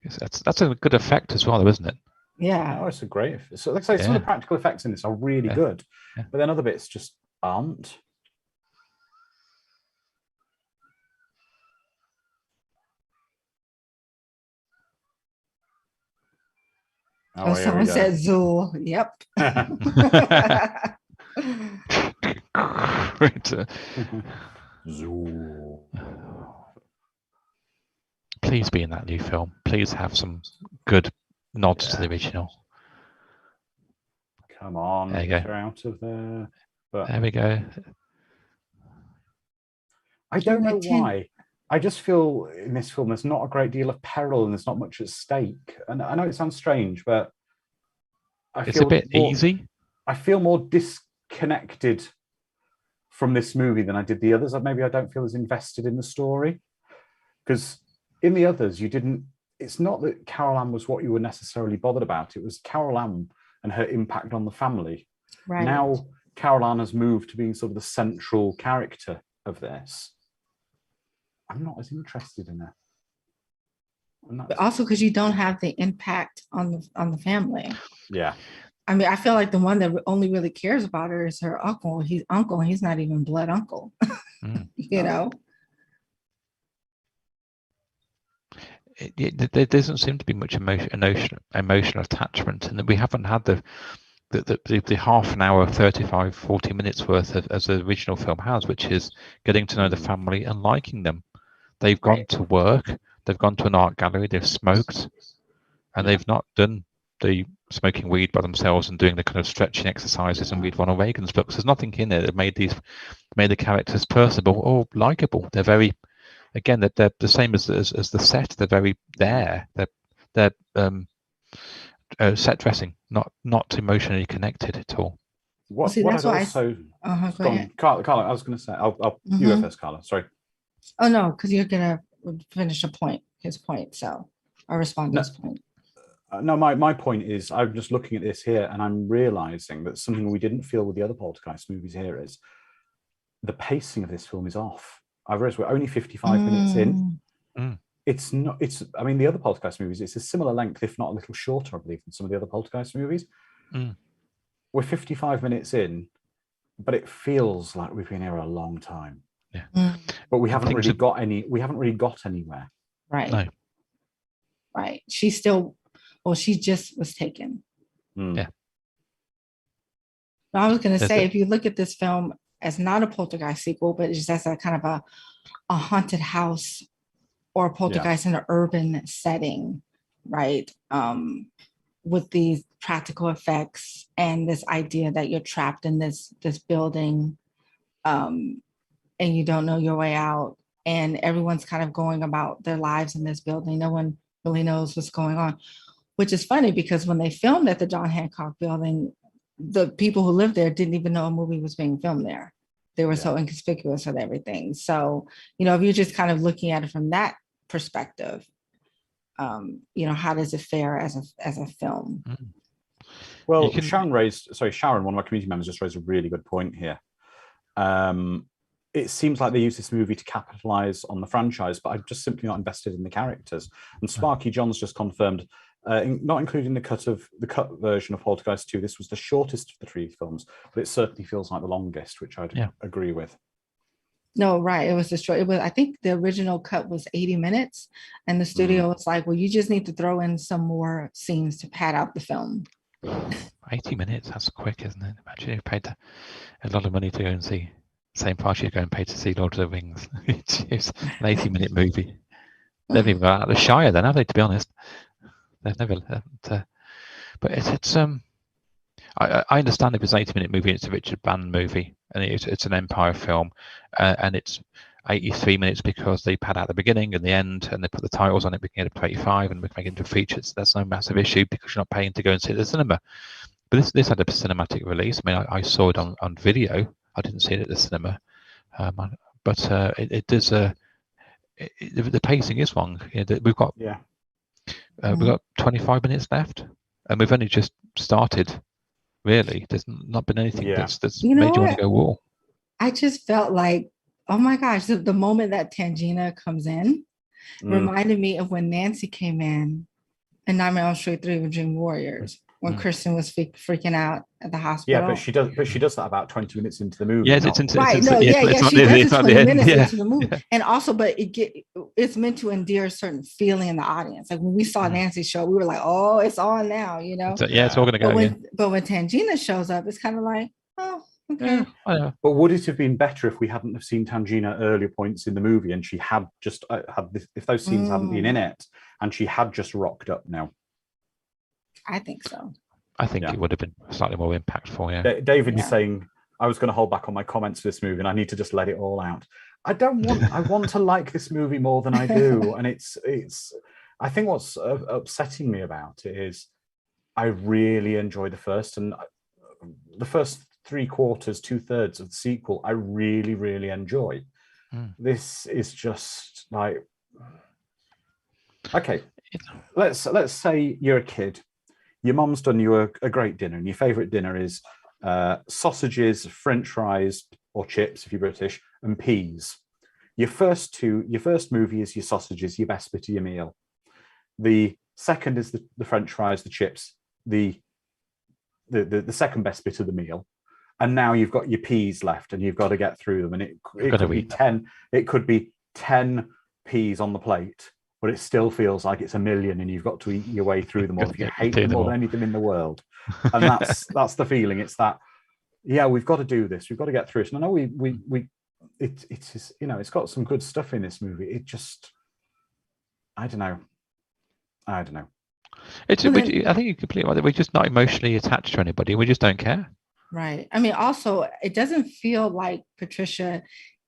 That's a good effect as well, though, isn't it? Yeah. Oh, it's a great. So, like I say, some of the practical effects in this are really good, but then other bits just aren't. Oh, someone said Zool. Yep. Zool. Please be in that new film. Please have some good nods to the original. Come on, There you get go. her out of there. But There we go. I don't know why. I just feel in this film there's not a great deal of peril and there's not much at stake. And I know it sounds strange, but It's a bit easy. I feel more disconnected from this movie than I did the others. Maybe I don't feel as invested in the story. Because in the others, it's not that Carol Ann was what you were necessarily bothered about. It was Carol Ann and her impact on the family. Right. Now Carol Ann has moved to being sort of the central character of this. I'm not as interested in her. But also because you don't have the impact on the family. Yeah. I mean, I feel like the one that only really cares about her is her uncle. He's not even blood uncle. You know? There doesn't seem to be much emotional attachment, and we haven't had the half an hour, 35, 40 minutes worth as the original film has, which is getting to know the family and liking them. They've gone to work, they've gone to an art gallery, they've smoked, and they've not done the smoking weed by themselves and doing the kind of stretching exercises and read Ronald Reagan's books. There's nothing in there that made the characters personable or likable. They're very, again, they're the same as the set. They're very there. They're set dressing, not emotionally connected at all. What See, I that's why also go ahead. Carla, I was going to say, you go first, Carla. Sorry. Oh no, because you're gonna finish his point. So I'll respond to his point. No, my point is, I'm just looking at this here and I'm realizing that something we didn't feel with the other Poltergeist movies here is the pacing of this film is off. I've realized we're only 55 minutes in. It's not, I mean, the other Poltergeist movies, it's a similar length, if not a little shorter, I believe, than some of the other Poltergeist movies. We're 55 minutes in, but it feels like we've been here a long time. Yeah. But we haven't really got anywhere. Right. No. Right. She just was taken. Yeah. I was going to say, if you look at this film as not a Poltergeist sequel, but it's just as a kind of a haunted house or a Poltergeist in an urban setting, right? With these practical effects and this idea that you're trapped in this building, and you don't know your way out, and everyone's kind of going about their lives in this building. No one really knows what's going on, which is funny because when they filmed at the John Hancock building, the people who lived there didn't even know a movie was being filmed there. They were so inconspicuous with everything. So, if you're just kind of looking at it from that perspective, how does it fare as a film? Well, Sharon, one of our community members, just raised a really good point here. It seems like they use this movie to capitalize on the franchise, but I'm just simply not invested in the characters. And Sparky John's just confirmed, not including the cut version of Poltergeist 2, this was the shortest of the 3 films, but it certainly feels like the longest, which I'd agree with. No, right. It was the short. It was. I think the original cut was 80 minutes, and the studio was like, "Well, you just need to throw in some more scenes to pad out the film." 80 minutes. That's quick, isn't it? Imagine you paid a lot of money to go and see. Same price you'd go and pay to see Lord of the Rings. It's an 80-minute movie. They've even got out of the Shire then, have they? To be honest, they've never. But it's I understand if it's an 80-minute movie, it's a Richard Band movie, and it's an Empire film, and it's 83 minutes because they pad out the beginning and the end, and they put the titles on it. We can get up to 85, and we can make it into features. That's no massive issue because you're not paying to go and see it at the cinema. But this had a cinematic release. I mean, I saw it on video. I didn't see it at the cinema, but it does. The pacing is wrong. We've got 25 minutes left, and we've only just started. Really, there's not been anything that's made you want to go war. I just felt like, oh my gosh, the moment that Tangina comes in reminded me of when Nancy came in Nightmare on Elm Street 3 with Dream Warriors, when Kristen was freaking out at the hospital. Yeah, but she does that about 20 minutes into the movie. Yes, she does it 20 minutes into the movie. Yeah. And also, but it's meant to endear a certain feeling in the audience. Like when we saw Nancy's show, we were like, oh, it's on now, it's all gonna go. But when Tangina shows up, it's kind of like, oh, okay. Yeah. But would it have been better if we hadn't have seen Tangina at earlier points in the movie, and she had just had this, if those scenes hadn't been in it, and she had just rocked up now? I think so. I think it would have been slightly more impactful. Yeah. David is saying, I was going to hold back on my comments for this movie, and I need to just let it all out. I want to like this movie more than I do, and it's. I think what's upsetting me about it is, I really enjoy the first, and the first 3/4, 2/3 of the sequel, I really, really enjoy. This is just like, okay, let's say you're a kid. Your mom's done you a great dinner, and your favorite dinner is sausages, French fries, or chips if you're British, and peas. Your first movie is your sausages, your best bit of your meal. The second is the French fries, the chips, the second best bit of the meal. And now you've got your peas left, and you've got to get through them. And it could be 10. It could be 10 peas on the plate, but it still feels like it's a million, and you've got to eat your way through them all. You hate them more than anything in the world, and that's the feeling. It's that, we've got to do this. We've got to get through it. And I know it's got some good stuff in this movie. It just, I don't know. I think you're completely right. We're just not emotionally attached to anybody. We just don't care. Right. I mean, also, it doesn't feel like Patricia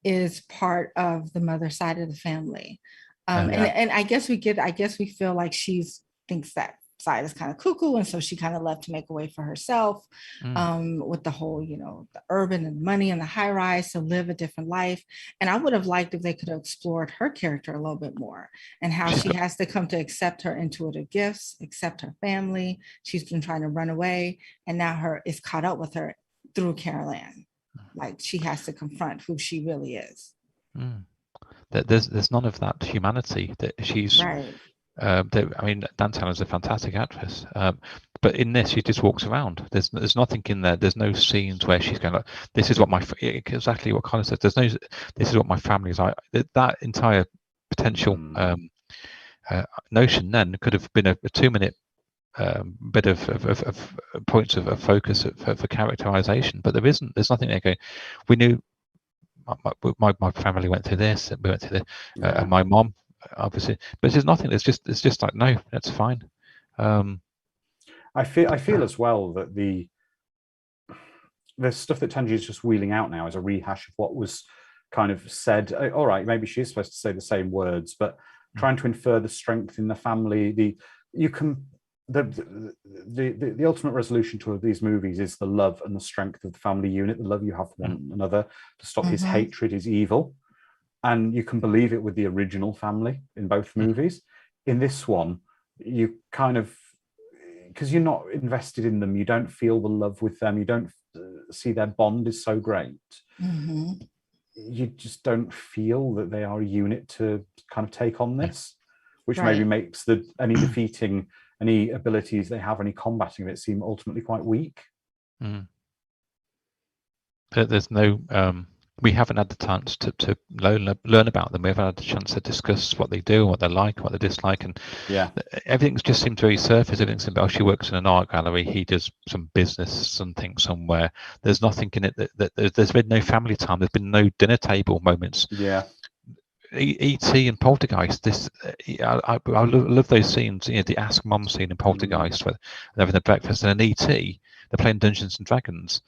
is part of the mother side of the family. And I guess we feel like she thinks that side is kind of cuckoo, and so she kind of left to make a way for herself, with the whole, the urban and money and the high rise to live a different life. And I would have liked if they could have explored her character a little bit more, and how she has to come to accept her intuitive gifts, accept her family. She's been trying to run away, and now is caught up with her through Carol Ann. Like she has to confront who she really is. There's none of that humanity that she's. Right. I mean, Dan Taylor's a fantastic actress, but in this, she just walks around. There's nothing in there. There's no scenes where she's going like, "This is what exactly what Colin says." This is what my family is like. That entire potential notion then could have been a 2-minute bit of points of focus for characterization, but there isn't. There's nothing there going. We knew my family went through this. We went through this, and my mom. Obviously, but there's nothing. It's just like, no, that's fine. I feel as well that the stuff that Tanji is just wheeling out now is a rehash of what was kind of said. All right, maybe she is supposed to say the same words, but trying to infer the strength in the family. The ultimate resolution to these movies is the love and the strength of the family unit, the love you have for one another to stop his hatred, his evil. and you can believe it with the original family in both movies. In this one, you kind of, because you're not invested in them, you don't feel the love with them, you don't see their bond is so great. You just don't feel that they are a unit to kind of take on this, which maybe makes any defeating, any abilities they have, any combating of it seem ultimately quite weak. There's no we haven't had the chance to learn about them. We haven't had the chance to discuss what they do, what they like, what they dislike, and everything's just seemed very surface. Everything's about, she works in an art gallery, he does some business, something somewhere. There's nothing in it that there's been no family time. There's been no dinner table moments. E.T. and Poltergeist. I love those scenes. You know, the Ask Mom scene in Poltergeist, where they're having the breakfast, and in E.T. they're playing Dungeons and Dragons.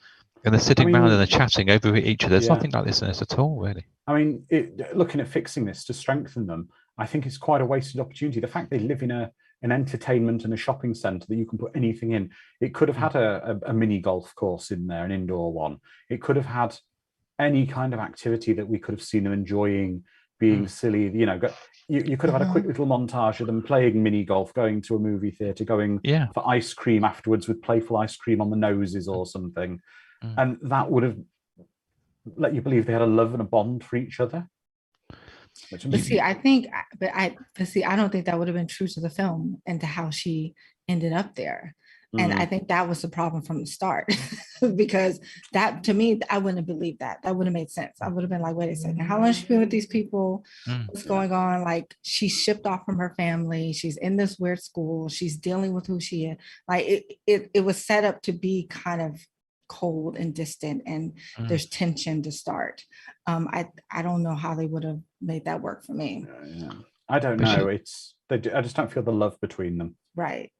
And they're sitting around and they're chatting over each other. There's nothing like this in this at all, really. I mean, looking at fixing this to strengthen them, I think it's quite a wasted opportunity. The fact they live in an entertainment and a shopping centre that you can put anything in. It could have had a mini golf course in there, an indoor one. It could have had any kind of activity that we could have seen them enjoying, being silly. You know, you could have had a quick little montage of them playing mini golf, going to a movie theatre, going for ice cream afterwards with playful ice cream on the noses or something. And that would have let you believe they had a love and a bond for each other. But see, I don't think that would have been true to the film and to how she ended up there. And I think that was the problem from the start, because that, to me, I wouldn't have believed that. That would have made sense. I would have been like, wait a second, how long has she been with these people? What's going on? Like, she's shipped off from her family. She's in this weird school. She's dealing with who she is. Like, it was set up to be kind of cold and distant, and there's tension to start. I don't know how they would have made that work for me. I don't know. I just don't feel the love between them. Right.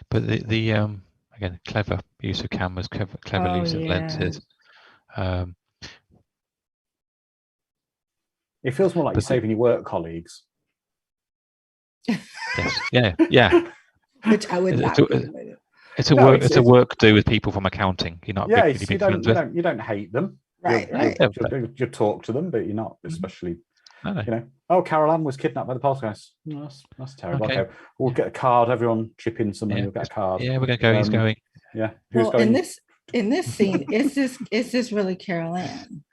But the again, clever use of cameras, clever use of lenses. It feels more like you're saving your work colleagues. Yeah. Which I would not. It's a work to do with people from accounting. You're not you don't hate them. Right. You talk to them, but you're not especially. You know, oh, Carol Ann was kidnapped by the Poltergeist. No, that's terrible. Okay, we'll get a card. Everyone chip in something. We'll get a card. Yeah, we're gonna go. He's going. Yeah. Who's going? In this scene, is this really Carol Ann?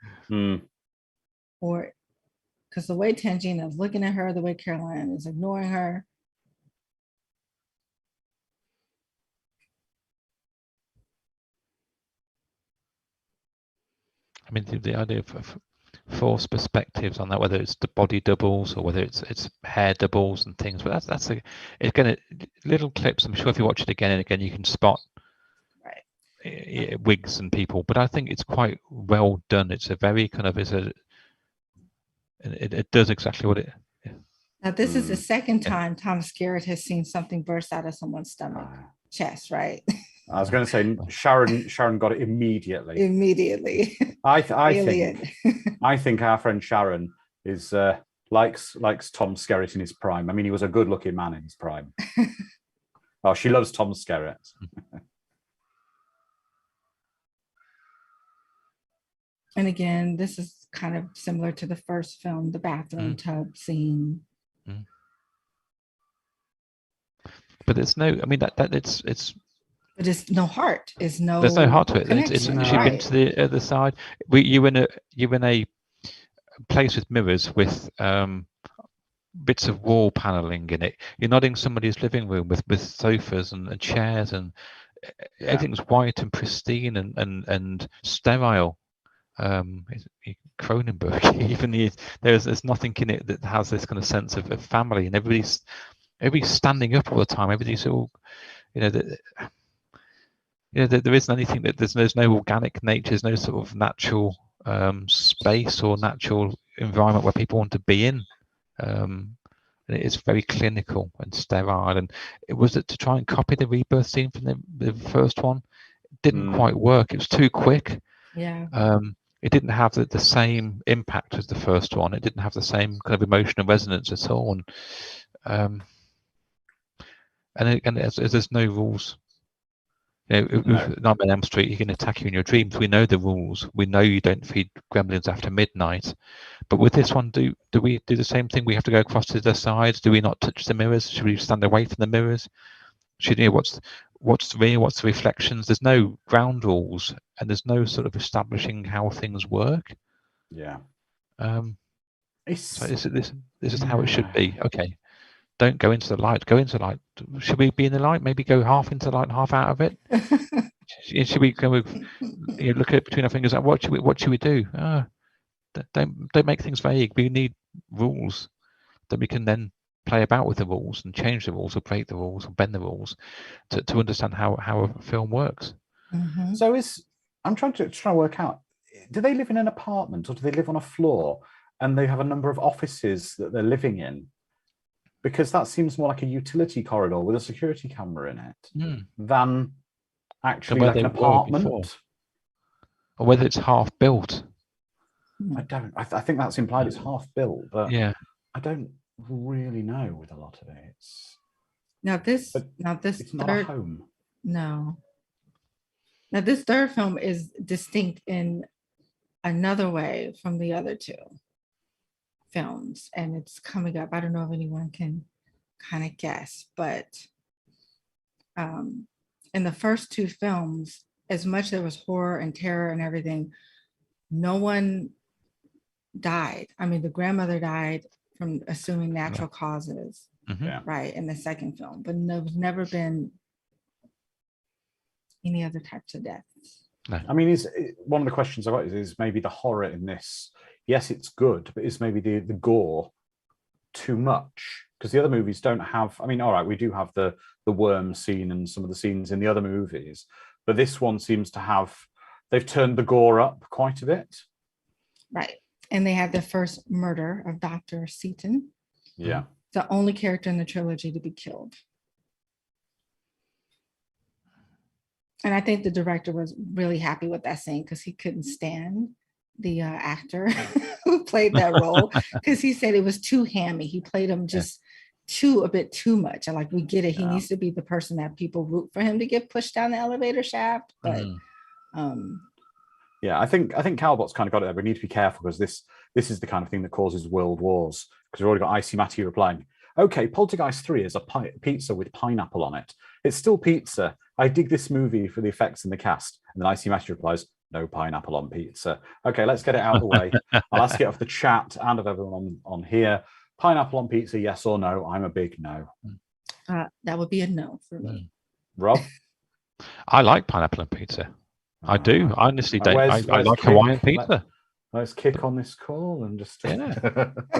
Or because the way Tangina is looking at her, the way Carol Ann is ignoring her. I mean, the idea of forced perspectives on that, whether it's the body doubles or whether it's hair doubles and things, but that's again little clips. I'm sure if you watch it again and again, you can spot wigs and people. But I think it's quite well done. It's a very kind of it does exactly what it. Now this is the second time Thomas Garrett has seen something burst out of someone's stomach, chest, right? I was going to say Sharon got it immediately. I think our friend Sharon is likes Tom Skerritt in his prime. I mean, he was a good-looking man in his prime. Oh, she loves Tom Skerritt. And again, this is kind of similar to the first film, the bathroom tub scene. But there's no. I mean, that it's. But it's no heart. There's no heart to it. She's been to the other side. You're in a place with mirrors with bits of wall paneling in it. You're not in somebody's living room with sofas and chairs, and everything's white and pristine and sterile. Cronenberg, even there's nothing in it that has this kind of sense of family, and everybody's standing up all the time. Everybody's all, there isn't anything that there's no organic nature, there's no sort of natural space or natural environment where people want to be in. And it's very clinical and sterile. And it was to try and copy the rebirth scene from the first one. It didn't quite work. It was too quick. Yeah. It didn't have the same impact as the first one. It didn't have the same kind of emotional resonance at all. And again, as there's no rules. Nightmare on Elm Street, he can attack you in your dreams. We know the rules. We know you don't feed gremlins after midnight. But with this one, do we do the same thing? We have to go across to the sides. Do we not touch the mirrors? Should we stand away from the mirrors? Should what's real? What's the reflections? There's no ground rules, and there's no sort of establishing how things work. Yeah. So this is how it should be. Okay. Don't go into the light. Go into the light. Should we be in the light? Maybe go half into the light and half out of it. Should we go? Look at between our fingers. What should we do? Don't make things vague. We need rules that we can then play about with the rules and change the rules or break the rules or bend the rules to understand how a film works. Mhm. So I'm trying to work out, do they live in an apartment or do they live on a floor and they have a number of offices that they're living in? Because that seems more like a utility corridor with a security camera in it than actually like an apartment. Or whether it's half built. I think that's implied it's half built, but yeah, I don't really know with a lot of it. It's not a home. No. Now this third film is distinct in another way from the other two films, and it's coming up. I don't know if anyone can kind of guess, but in the first two films, as much there was horror and terror and everything, no one died. I mean, the grandmother died from assuming natural causes, right, in the second film, but there's never been any other types of deaths. No. I mean, one of the questions I got is maybe the horror in this. Yes, it's good, but is maybe the gore too much? Because the other movies don't have. I mean, all right, we do have the worm scene and some of the scenes in the other movies, but this one seems to have. They've turned the gore up quite a bit. Right, and they have the first murder of Dr. Seaton. Yeah, the only character in the trilogy to be killed. And I think the director was really happy with that scene because he couldn't stand the actor who played that role because he said it was too hammy. He played him just a bit too much. And like, we get it. He needs to be the person that people root for him to get pushed down the elevator shaft. But yeah, I think Calbot's kind of got it there. We need to be careful because this is the kind of thing that causes world wars, because we've already got Icy Matty replying, okay, Poltergeist 3 is a pizza with pineapple on it. It's still pizza. I dig this movie for the effects and the cast. And then Icy Matty replies, no pineapple on pizza. Okay, let's get it out of the way. I'll ask it off the chat and of everyone on here. Pineapple on pizza, yes or no? I'm a big no. That would be a no for me. Rob? I like pineapple on pizza. I do. I honestly don't. I like Hawaiian pizza. Let's kick on this call and just. Yeah.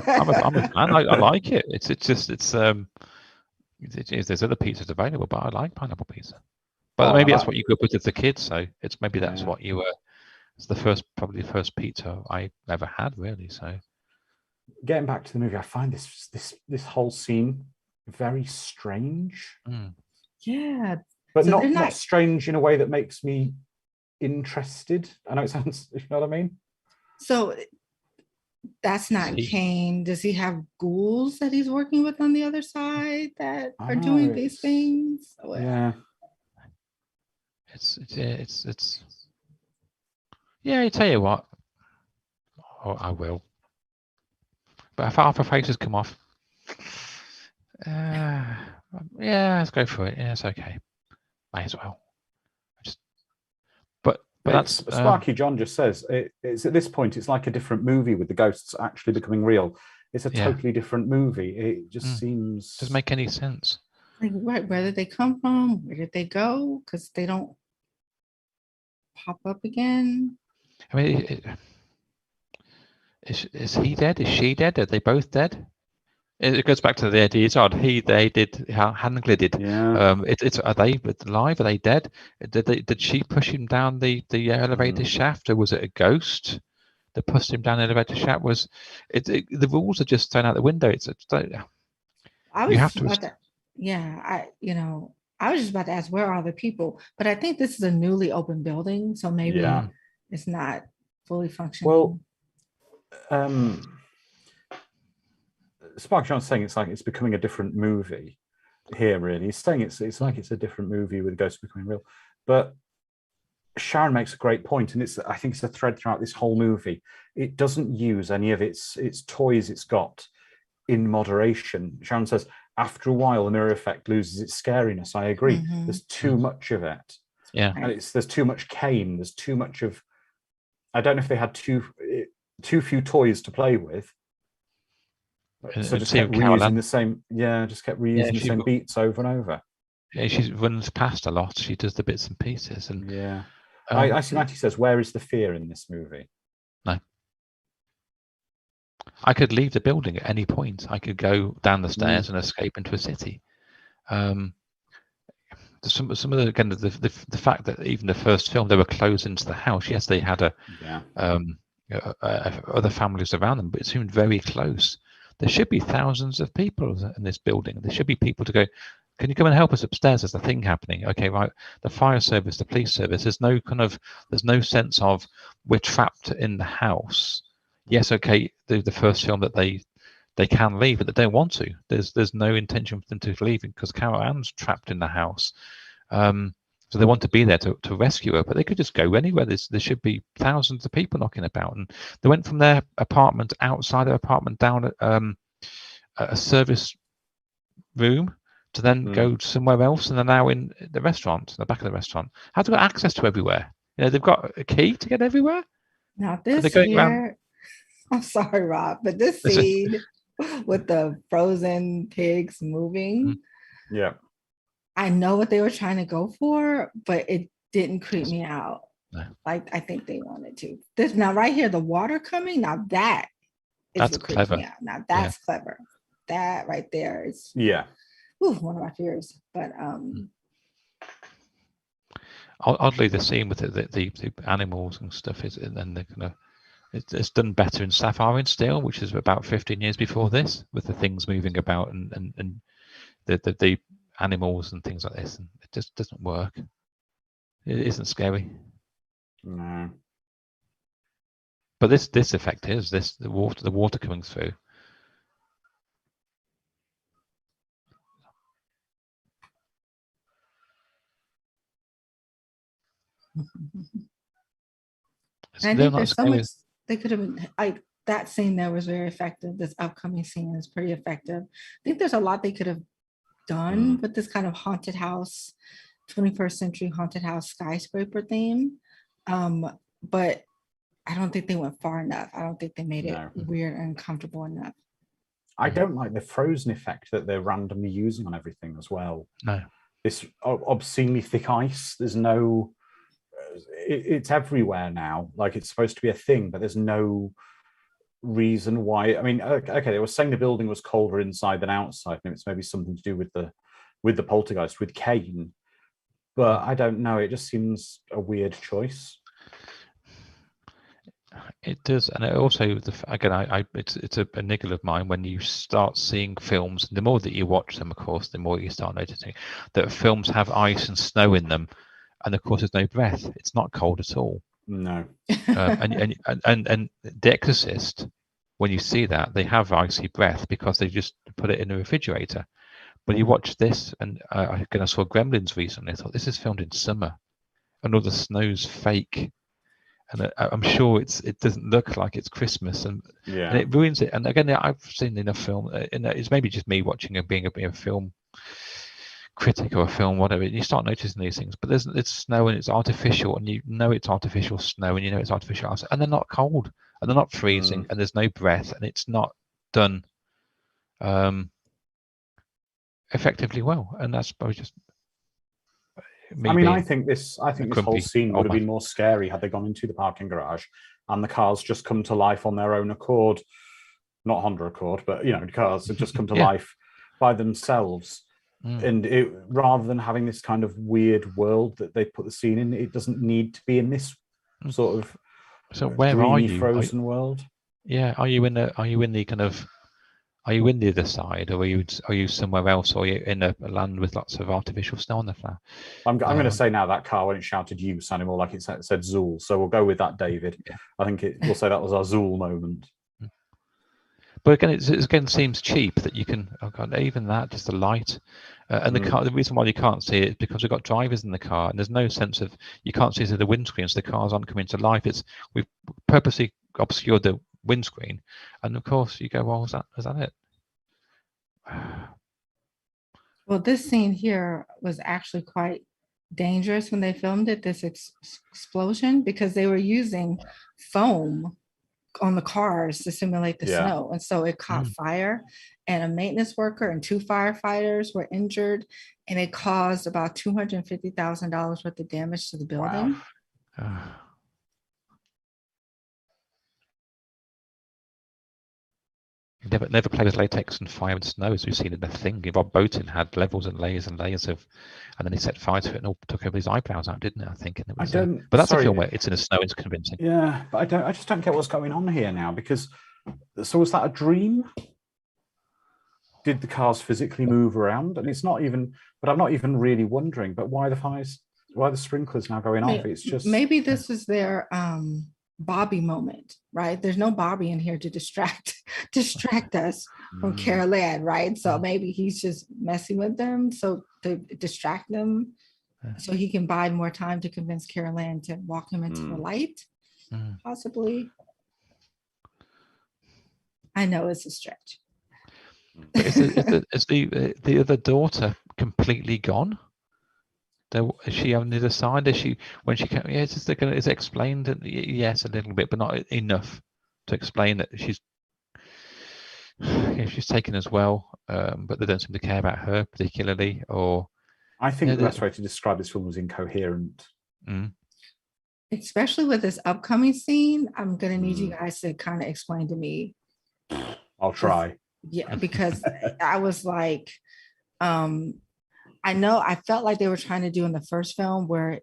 I'm a fan. I like it. There's other pizzas available, but I like pineapple pizza. But maybe that's what you grew up with as a kid. So maybe that's what you were. It's probably the first pizza I ever had, really. So. Getting back to the movie, I find this whole scene very strange. Yeah, but so not strange in a way that makes me interested. I know it sounds, you know what I mean. So that's not Kane. Does he have ghouls that he's working with on the other side that are doing these things? Yeah. It's I tell you what. Oh, I will. But if half her faces come off, let's go for it. Yeah, it's okay. May as well. But that's Sparky John just says it's at this point it's like a different movie with the ghosts actually becoming real. It's a totally different movie. It just seems doesn't make any sense. Like, right, where did they come from? Where did they go? Because they don't pop up again. I mean, is he dead? Is she dead? Are they both dead? It goes back to the idea. It's odd. He, they did. How Hangley did. Yeah. Are they alive? Are they dead? Did she push him down the elevator shaft, or was it a ghost that pushed him down the elevator shaft? The rules are just thrown out the window. I was just about to ask, where are the people? But I think this is a newly open building, so maybe it's not fully functional. Well, Spark John's saying it's like it's becoming a different movie here, really. He's saying it's like it's a different movie with ghosts becoming real. But Sharon makes a great point, and I think it's a thread throughout this whole movie. It doesn't use any of its toys it's got in moderation. Sharon says, after a while, the mirror effect loses its scariness. I agree. Mhm. There's too much of it. Yeah. And there's too much cane. There's too much of. I don't know if they had too few toys to play with. So just kept reusing the same. Yeah, just kept reusing the same beats over and over. Yeah, she runs past a lot. She does the bits and pieces, and yeah. I see. Matty says, "Where is the fear in this movie?" No. I could leave the building at any point. I could go down the stairs and escape into a city. Some of the again the fact that even the first film they were closed into the house. Yes, they had other families around them, but it seemed very close. There should be thousands of people in this building. There should be people to go, can you come and help us upstairs? There's a thing happening. Okay, right. The fire service, the police service. There's no sense of we're trapped in the house. Yes, okay. The first film that they can leave, but they don't want to. There's no intention for them to leave because Carol Ann's trapped in the house. So they want to be there to rescue her, but they could just go anywhere. There should be thousands of people knocking about, and they went from their apartment outside their apartment down a service room to then go somewhere else, and they're now in the restaurant, the back of the restaurant. How do they got access to everywhere? They've got a key to get everywhere. Now this here, I'm sorry, Rob, but this scene with the frozen pigs moving, yeah. I know what they were trying to go for, but it didn't creep me out. No. Like I think they wanted to. This now right here, the water coming. Now that's what creeps me out. Now that's clever. That right there is one of my fears. But oddly, the scene with the animals and stuff is, and then it's done better in Sapphire in Steel, which is about 15 years before this, with the things moving about and the animals and things like this, and it just doesn't work. It isn't scary. No. But this effect is the water coming through. I think there's so much they could have been like that scene there was very effective. This upcoming scene is pretty effective. I think there's a lot they could have done with this kind of haunted house, 21st century haunted house skyscraper theme. But I don't think they went far enough. I don't think they made it weird and uncomfortable enough. I don't like the frozen effect that they're randomly using on everything as well. No. This obscenely thick ice, there's no, it's everywhere now. Like it's supposed to be a thing, but there's no reason why. I mean, okay, they were saying the building was colder inside than outside, and it's maybe something to do with the poltergeist, with Kane. But I don't know, it just seems a weird choice. It does, and it also again, it's a niggle of mine when you start seeing films. The more that you watch them, of course, the more you start noticing that films have ice and snow in them, and of course, there's no breath. It's not cold at all. No. And The Exorcist, when you see that, they have icy breath because they just put it in a refrigerator. But you watch this, and I saw Gremlins recently. I thought this is filmed in summer, and all the snow's fake. And I'm sure it doesn't look like it's Christmas, and it ruins it. And again, I've seen enough film, and it's maybe just me watching and being a film critic or a film, whatever. You start noticing these things, but it's snow and it's artificial, and you know it's artificial snow, and you know it's artificial ice, and they're not cold, and they're not freezing, and there's no breath, and it's not done effectively well, and that's probably just. I mean, I think this whole scene would have been more scary had they gone into the parking garage and the cars just come to life on their own accord. Not Honda Accord, but cars have just come to life by themselves. And rather than having this kind of weird world that they put the scene in, it doesn't need to be in this sort of where are you? Frozen world. Yeah, are you in the other side, or are you somewhere else, or are you in a land with lots of artificial snow on the floor? I'm going to say now that car, when it shouted "you," sounded more like it said Zool. So we'll go with that, David. Yeah. I think we'll say that was our Zool moment. But again, it seems cheap that you can. Oh God, even that, just the light, And the reason why you can't see it is because we've got drivers in the car, and there's no sense of, you can't see through the windscreen, so the cars aren't coming to life. We've purposely obscured the windscreen, and of course you go, well, is that it? Well, this scene here was actually quite dangerous when they filmed it, this explosion, because they were using foam on the cars to simulate the snow. And so it caught fire, and a maintenance worker and 2 firefighters were injured, and it caused about $250,000 worth of damage to the building. Wow. Never play with latex and fire and snow, as we've seen in the thing. Rob Bottin had levels and layers of, and then he set fire to it and all took over his eyebrows out, didn't it? I think. And it was, but that's a film where it's in the snow. It's convincing. Yeah, but I just don't get what's going on here now, because so was that a dream? Did the cars physically move around? And it's not even. But I'm not even really wondering. But why the fires? Why the sprinklers now going off? It's just maybe this is their Bobby moment, right? There's no Bobby in here to distract us from Carol Ann, right? So maybe he's just messing with them so to distract them, so he can buy more time to convince Carol Ann to walk him into the light, possibly. I know it's a stretch. Is the other daughter completely gone? Is she on the other side? Is she, when she came? Yeah, is it explained? Yes, a little bit, but not enough to explain that she's taken as well. But they don't seem to care about her particularly. Or I think the best way to describe this film was incoherent. Especially with this upcoming scene, I'm gonna need you guys to kind of explain to me. I'll try. Yeah, because I was like, I felt like they were trying to do in the first film where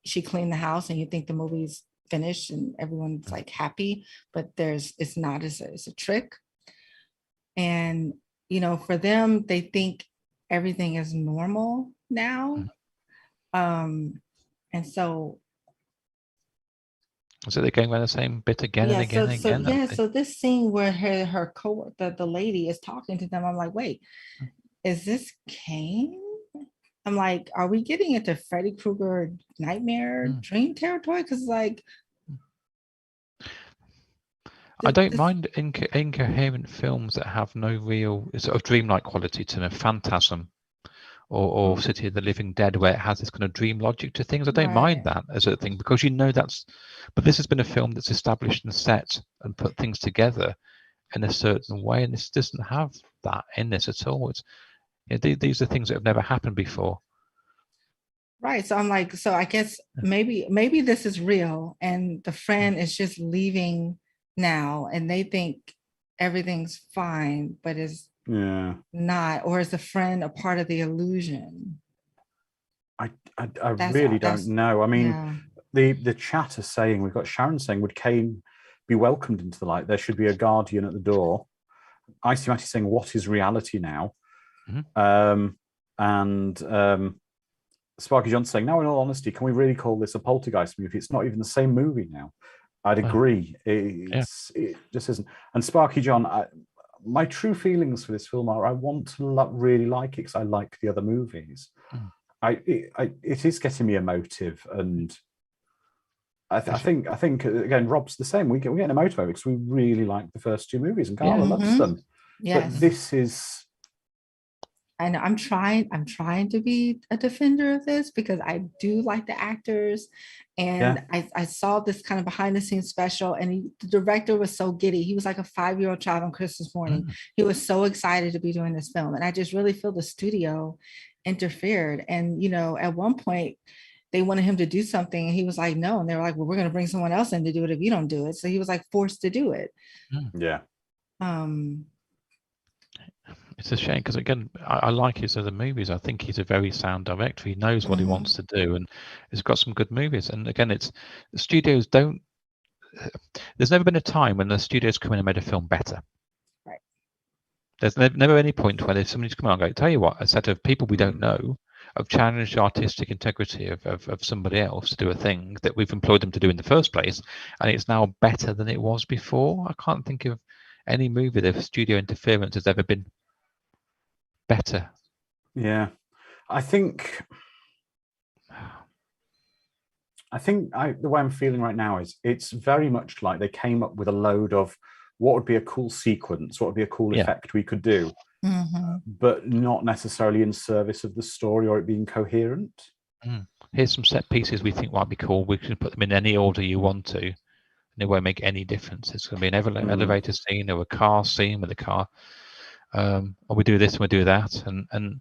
she cleaned the house and you think the movie's finished and everyone's like happy, but it's not, it's a trick. And, for them, they think everything is normal now. And so. So they're going around the same bit again and again and again. Yeah, so this scene where her co-worker, the lady is talking to them, I'm like, wait, is this Kane? I'm like, are we getting into Freddy Krueger nightmare dream territory? Because like, I don't mind incoherent films that have no real sort of dreamlike quality to them, phantasm or City of the Living Dead, where it has this kind of dream logic to things. I don't mind that as a thing, because that's, but this has been a film that's established and set and put things together in a certain way, and this doesn't have that in this at all. It's, these are things that have never happened before. Right. So I'm like, so I guess maybe this is real and the friend is just leaving now and they think everything's fine, but is not, or is the friend a part of the illusion? I really don't know. I mean, the chat is saying, we've got Sharon saying, would Kane be welcomed into the light? There should be a guardian at the door. Icy Matty saying, what is reality now? Sparky John saying, now in all honesty, can we really call this a Poltergeist movie? It's not even the same movie now. I'd agree. It just isn't. And Sparky John, my true feelings for this film are I want to really like it because I like the other movies. It is getting me emotive, and I think again, Rob's the same. We get emotive because we really like the first two movies, and Carla loves them. Yes. But this is. And I'm trying to be a defender of this because I do like the actors, and I saw this kind of behind the scenes special, and the director was so giddy. He was like a 5-year-old child on Christmas morning. He was so excited to be doing this film, and I just really feel the studio interfered. And at one point they wanted him to do something, and he was like, no. And they were like, well, we're going to bring someone else in to do it if you don't do it. So he was like forced to do it. Yeah. It's a shame because, again, I like his other movies. I think he's a very sound director. He knows what he wants to do, and he's got some good movies. And again, the studios don't. There's never been a time when the studios come in and made a film better. Right. There's never any point where there's somebody's come out and go, tell you what, a set of people we don't know have challenged the artistic integrity of somebody else to do a thing that we've employed them to do in the first place, and it's now better than it was before. I can't think of any movie that studio interference has ever been better. Yeah. I think the way I'm feeling right now is it's very much like they came up with a load of what would be a cool sequence, what would be a cool effect we could do, but not necessarily in service of the story or it being coherent. Here's some set pieces we think might be cool. We can put them in any order you want to, and it won't make any difference. It's going to be an elevator scene or a car scene with a car, or we do this and we do that, and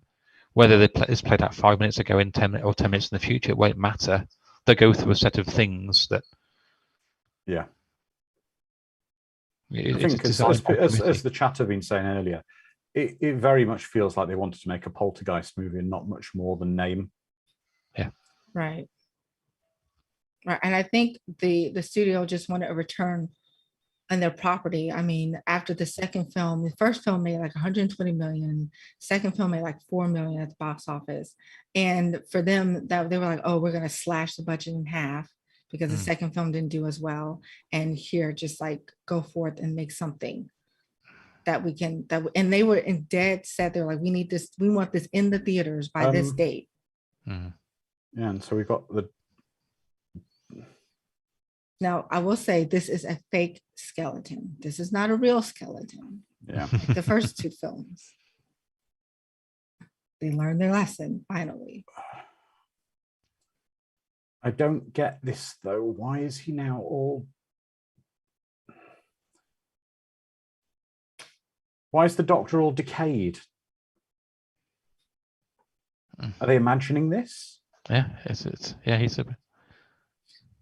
whether it's played out 5 minutes ago in 10 or 10 minutes in the future, it won't matter. They go through a set of things that. Yeah. I think as the chat have been saying earlier, it very much feels like they wanted to make a Poltergeist movie and not much more than name. Yeah. Right. And I think the studio just wanted a return on their property. I mean, after the second film, the first film made like 120 million, second film made like 4 million at the box office. And for them, that they were like, oh, we're going to slash the budget in half because the second film didn't do as well. And here, just like go forth and make something that we can, and they were in dead set. They're like, we need this, we want this in the theaters by this date. Yeah, and so we got the. Now, I will say this is a fake skeleton. This is not a real skeleton. Yeah. Like the first two films. They learned their lesson, finally. I don't get this, though. Why is he now all... Why is the Doctor all decayed? Are they imagining this? Yeah, he's a...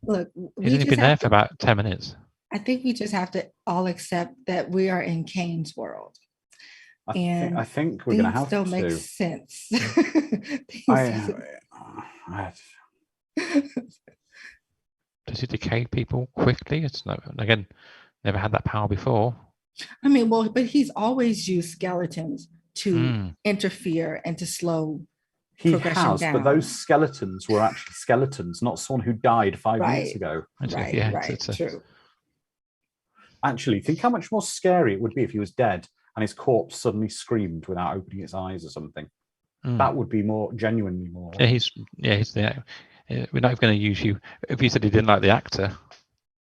Look, he's only been there for about 10 minutes. I think we just have to all accept that we are in Kane's world. I think we're going to have still to. Makes sense. Does he decay people quickly? It's not, again, never had that power before. I mean, well, but he's always used skeletons to interfere and to slow he progression has, down. but those skeletons were actually skeletons, not someone who died 5 minutes ago. True. Actually, think how much more scary it would be if he was dead and his corpse suddenly screamed without opening its eyes or something. That would be more genuinely more. Yeah, he's the. We're not going to use you if you said he didn't like the actor.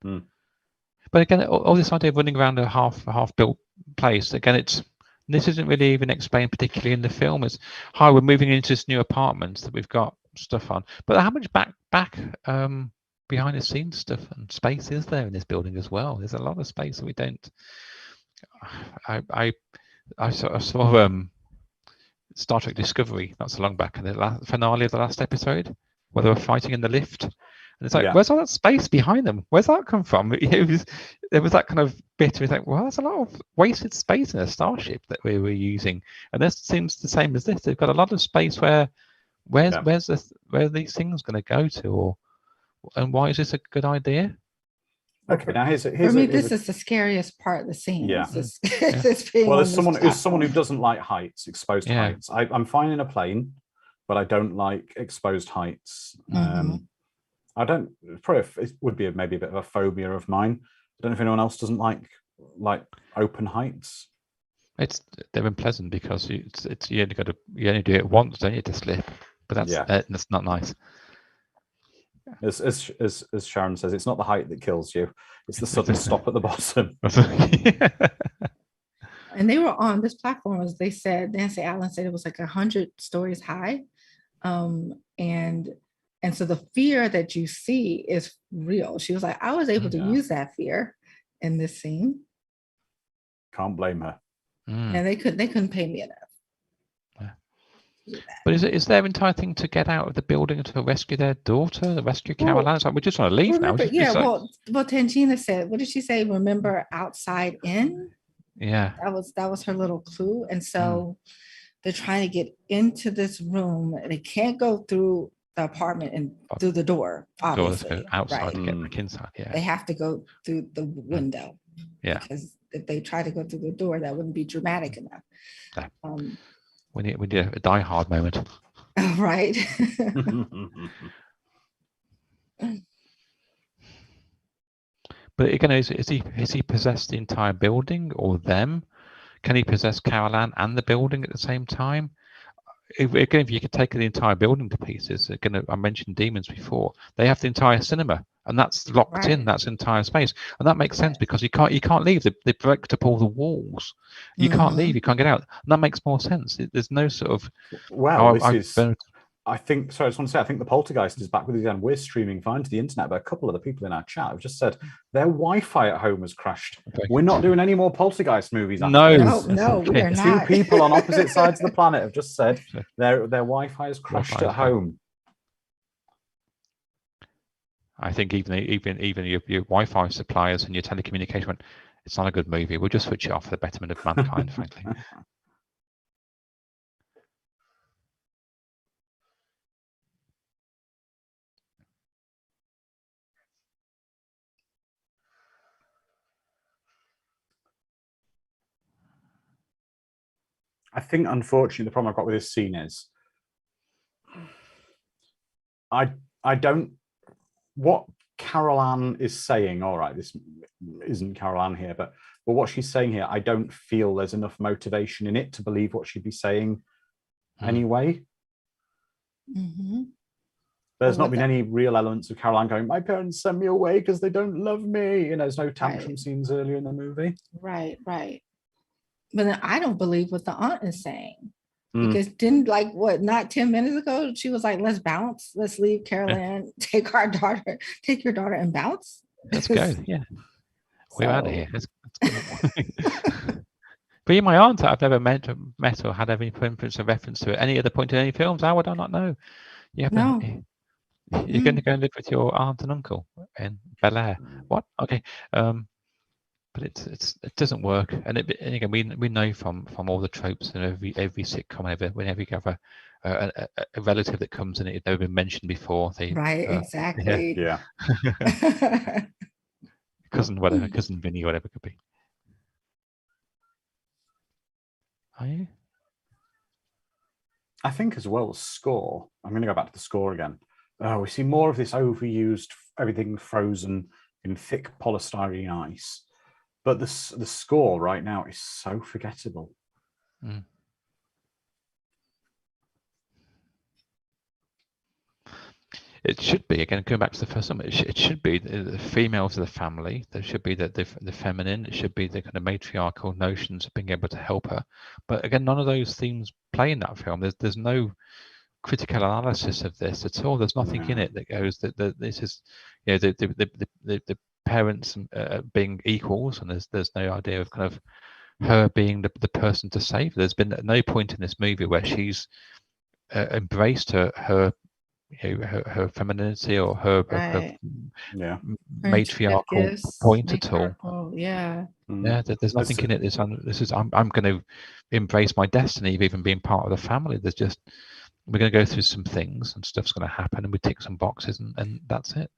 But again, all this idea of running around a half built place, again, this isn't really even explained particularly in the film. It's hi, we're moving into this new apartment that we've got stuff on. But how much back behind the scenes stuff and space is there in this building as well? There's a lot of space that we don't. I saw Star Trek Discovery not so long back, and the finale of the last episode where they were fighting in the lift, and it's like, where's all that space behind them? Where's that come from? There was that kind of bit. We think, well, there's a lot of wasted space in a starship that we were using, and this seems the same as this. They've got a lot of space where are these things going to go to, and why is this a good idea? Okay, now here's this is the scariest part of the scene. Yeah. Well, as someone who doesn't like heights, exposed heights, I'm fine in a plane, but I don't like exposed heights. I don't. It would be maybe a bit of a phobia of mine. I don't know if anyone else doesn't like open heights. They're unpleasant because you only do it once, don't you, to slip? But that's not nice. As Sharon says, it's not the height that kills you; it's the sudden stop at the bottom. And they were on this platform, as they said. Nancy Allen said it was like 100 stories high, and so the fear that you see is real. She was like, I was able to use that fear in this scene. Can't blame her. And they couldn't pay me enough. But is their entire thing to get out of the building to rescue their daughter, to rescue Caroline? It's like, we just want to leave now. Well, Tangina said, what did she say? Remember outside in? Yeah. That was her little clue. And so they're trying to get into this room. They can't go through the apartment and through the door, obviously. Go outside to get back inside. Yeah. They have to go through the window. Yeah. Because if they try to go through the door, that wouldn't be dramatic enough. We need a Die Hard moment. Right. But again, is he possessed the entire building or them? Can he possess Caroline and the building at the same time? again, if you could take the entire building to pieces, again, I mentioned demons before. They have the entire cinema, and that's locked in. Right. That's entire space, and that makes sense because you can't leave. They break up all the walls. You can't leave. You can't get out. And that makes more sense. There's no sort of Well, I think, sorry, I just want to say, I think the Poltergeist is back with us again. We're streaming fine to the internet, but a couple of the people in our chat have just said their Wi-Fi at home has crashed. We're not doing any more Poltergeist movies. No, no, we are Two not. people on opposite sides of the planet have just said their Wi-Fi has crashed at home. I think even your Wi-Fi suppliers and your telecommunication went, it's not a good movie. We'll just switch it off for the betterment of mankind, frankly. I think, unfortunately, the problem I've got with this scene is I don't, what Carol Ann is saying, all right, this isn't Carol Ann here, but what she's saying here, I don't feel there's enough motivation in it to believe what she'd be saying anyway. There's not been any real elements of Carol Ann going, my parents sent me away because they don't love me. You know, there's no tantrum scenes earlier in the movie. Right. But then I don't believe what the aunt is saying. Because didn't not 10 minutes ago, she was like, let's bounce, let's leave Carol Ann, take your daughter and bounce. Let's go. Yeah. We're out of here. Let's But you're my aunt, I've never met or had any reference to at any other point in any films. How would I not know? You're going to go and live with your aunt and uncle in Bel Air. What? Okay. But it doesn't work, and again we know from all the tropes and every sitcom whenever you have a relative that comes in, it's never been mentioned before. Exactly. Yeah. cousin Vinny, whatever it could be. Are you? I think as well, score. I'm going to go back to the score again. We see more of this overused, everything frozen in thick polystyrene ice. But the score right now is so forgettable. It should be, again, going back to the first one, it should be the females of the family. There should be the feminine. It should be the kind of matriarchal notions of being able to help her. But again, none of those themes play in that film. There's no critical analysis of this at all. There's nothing in it that goes that this is, you know, the parents being equals, and there's no idea of kind of her being the person to save. There's been no point in this movie where she's embraced her femininity or her matriarchal point at all. There's nothing in it. This is I'm going to embrace my destiny of even being part of the family. There's just, we're going to go through some things and stuff's going to happen and we tick some boxes and that's it.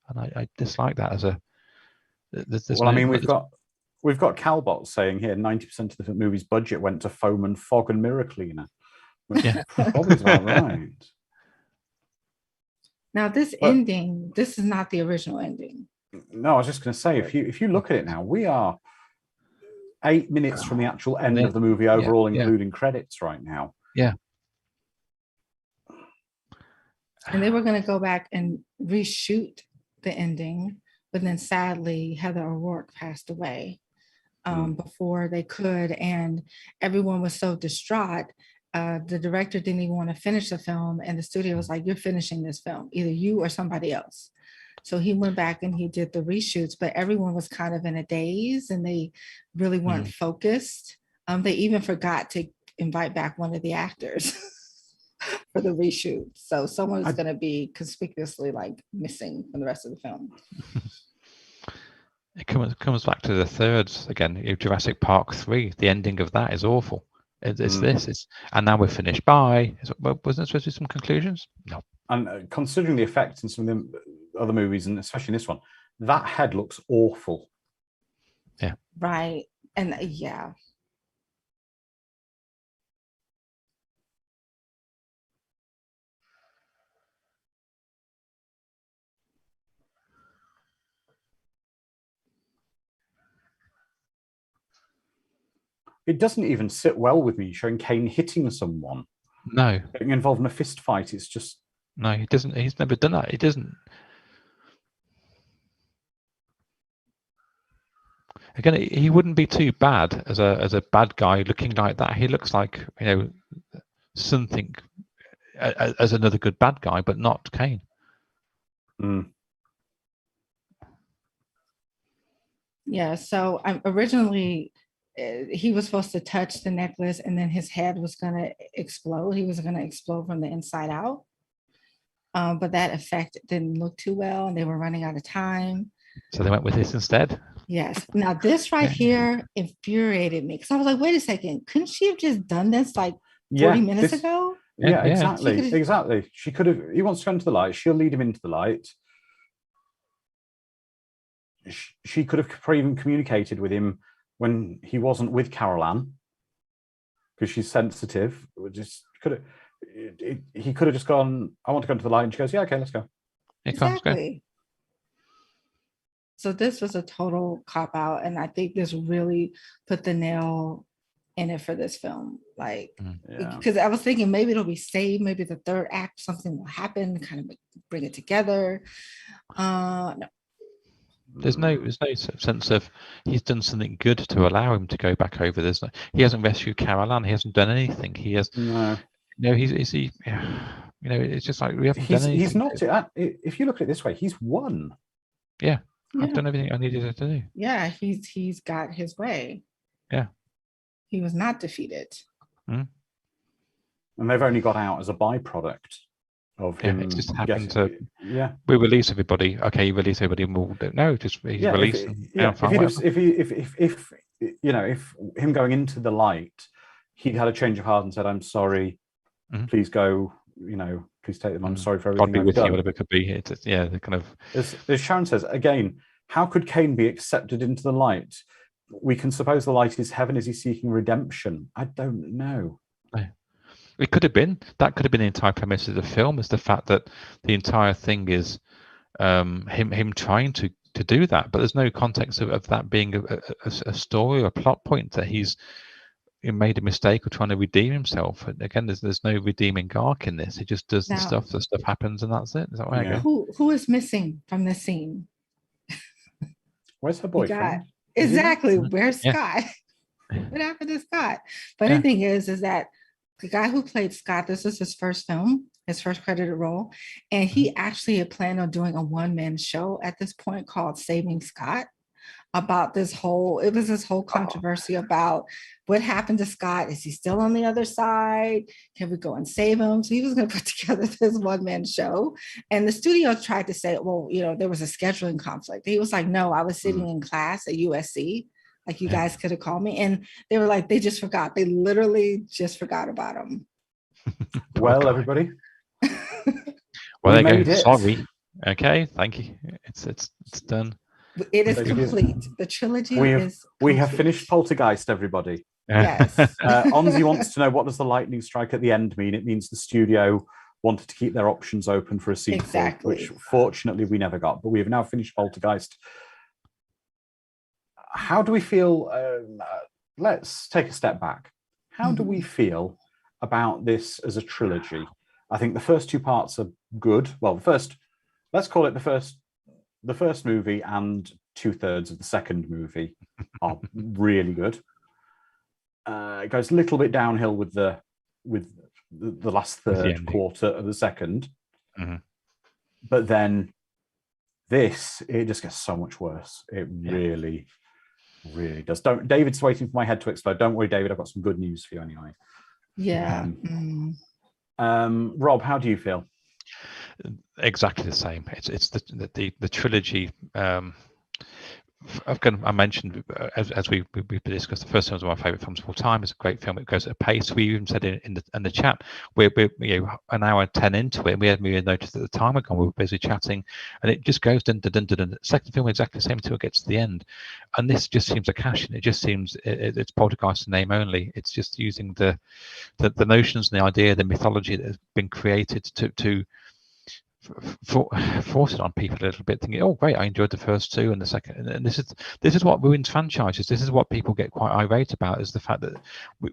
And I dislike that as a I mean, we've got Calbot saying here 90% of the movie's budget went to foam and fog and mirror cleaner. Yeah, probably about right. Now this ending, this is not the original ending. No, I was just going to say, if you look at it now, we are 8 minutes from the actual end of the movie overall, including credits right now. Yeah. And they were going to go back and reshoot the ending, but then sadly Heather O'Rourke passed away before they could, and everyone was so distraught. The director didn't even want to finish the film, and the studio was like, you're finishing this film, either you or somebody else. So he went back and he did the reshoots, but everyone was kind of in a daze and they really weren't focused. They even forgot to invite back one of the actors for the reshoot. So someone's going to be conspicuously missing from the rest of the film. It comes back to the third again, Jurassic Park 3. The ending of that is awful. And now we're finished. Bye. Wasn't there supposed to be some conclusions? No. And considering the effects in some of the other movies, and especially in this one, that head looks awful. Yeah. Right. And yeah. It doesn't even sit well with me showing Kane hitting someone. No, getting involved in a fist fight. It's just no, he doesn't. He's never done that. He doesn't. Again, he wouldn't be too bad as a bad guy looking like that. He looks like, you know, something as another good bad guy, but not Kane. Yeah, so originally he was supposed to touch the necklace and then his head was going to explode. He was going to explode from the inside out. But that effect didn't look too well and they were running out of time. So they went with this instead. Yes. Now this right here infuriated me because I was like, wait a second, couldn't she have just done this like 40 minutes ago? Yeah, exactly. She could have. He wants to go into the light. She'll lead him into the light. She could have even communicated with him when he wasn't with Carol Ann because she's sensitive. He could have just gone, I want to go into the light, and she goes, yeah, okay, let's go. Exactly. So this was a total cop out, and I think this really put the nail in it for this film. Like, because I was thinking maybe it'll be saved, maybe the third act something will happen, kind of bring it together. No. There's no sense of he's done something good to allow him to go back over. He hasn't rescued Carol Ann. He hasn't done anything. He has no. It's just like we haven't done anything. He's not. If you look at it this way, he's won. Yeah. I've done everything I needed to do. Yeah, he's got his way. Yeah. He was not defeated. And they've only got out as a byproduct of him. It just happened to. Yeah. We release everybody. Okay, you release everybody. He's released. If him going into the light, he'd had a change of heart and said, "I'm sorry. Please go. Please take them. I'm sorry for everything. God be with you, whatever it could be." The kind of. As Sharon says again, how could Cain be accepted into the light? We can suppose the light is heaven. Is he seeking redemption? I don't know. It could have been. That could have been the entire premise of the film, is the fact that the entire thing is him trying to do that. But there's no context of that being a story or a plot point that he made a mistake or trying to redeem himself. And again, there's no redeeming arc in this. He just does the stuff happens and that's it. Is that right? Who is missing from this scene? Where's her boyfriend? Exactly. Where's Scott? What happened to Scott? Funny thing is that the guy who played Scott, this is his first film, his first credited role. And he actually had planned on doing a one-man show at this point called Saving Scott, about this whole controversy about what happened to Scott. Is he still on the other side? Can we go and save him? So he was going to put together this one-man show. And the studio tried to say, well, there was a scheduling conflict. He was like, no, I was sitting in class at USC. Like, you guys could have called me. And they were like, they just forgot. They literally just forgot about him. Well, everybody. Well, there you go. Sorry. Okay, thank you. It's done. It is complete. The trilogy is complete. We have finished Poltergeist, everybody. Yes. Onzi wants to know, what does the lightning strike at the end mean? It means the studio wanted to keep their options open for a sequel, which fortunately we never got. But we have now finished Poltergeist. How do we feel? Let's take a step back. How do we feel about this as a trilogy? I think the first two parts are good. Well, let's call it the first movie and 2/3 of the second movie are really good. It goes a little bit downhill with the last third quarter of the second, but then it just gets so much worse. It really does. David's waiting for my head to explode. Don't worry, David. I've got some good news for you anyway. Yeah. Rob, how do you feel? Exactly the same. It's the trilogy. I mentioned as we discussed, the first film was one of my favourite films of all time. It's a great film. It goes at a pace. We even said in the chat, we're an hour and 10 into it, and we hadn't even noticed at the time ago. We were busy chatting, and it just goes dun dun dun dun. The second film is exactly the same until it gets to the end, and this just seems a cash in. It just seems it's Poltergeist in name only. It's just using the notions and the idea, the mythology that has been created to force it on people a little bit, thinking, oh great, I enjoyed the first two and the second, and this is what ruins franchises. This is what people get quite irate about, is the fact that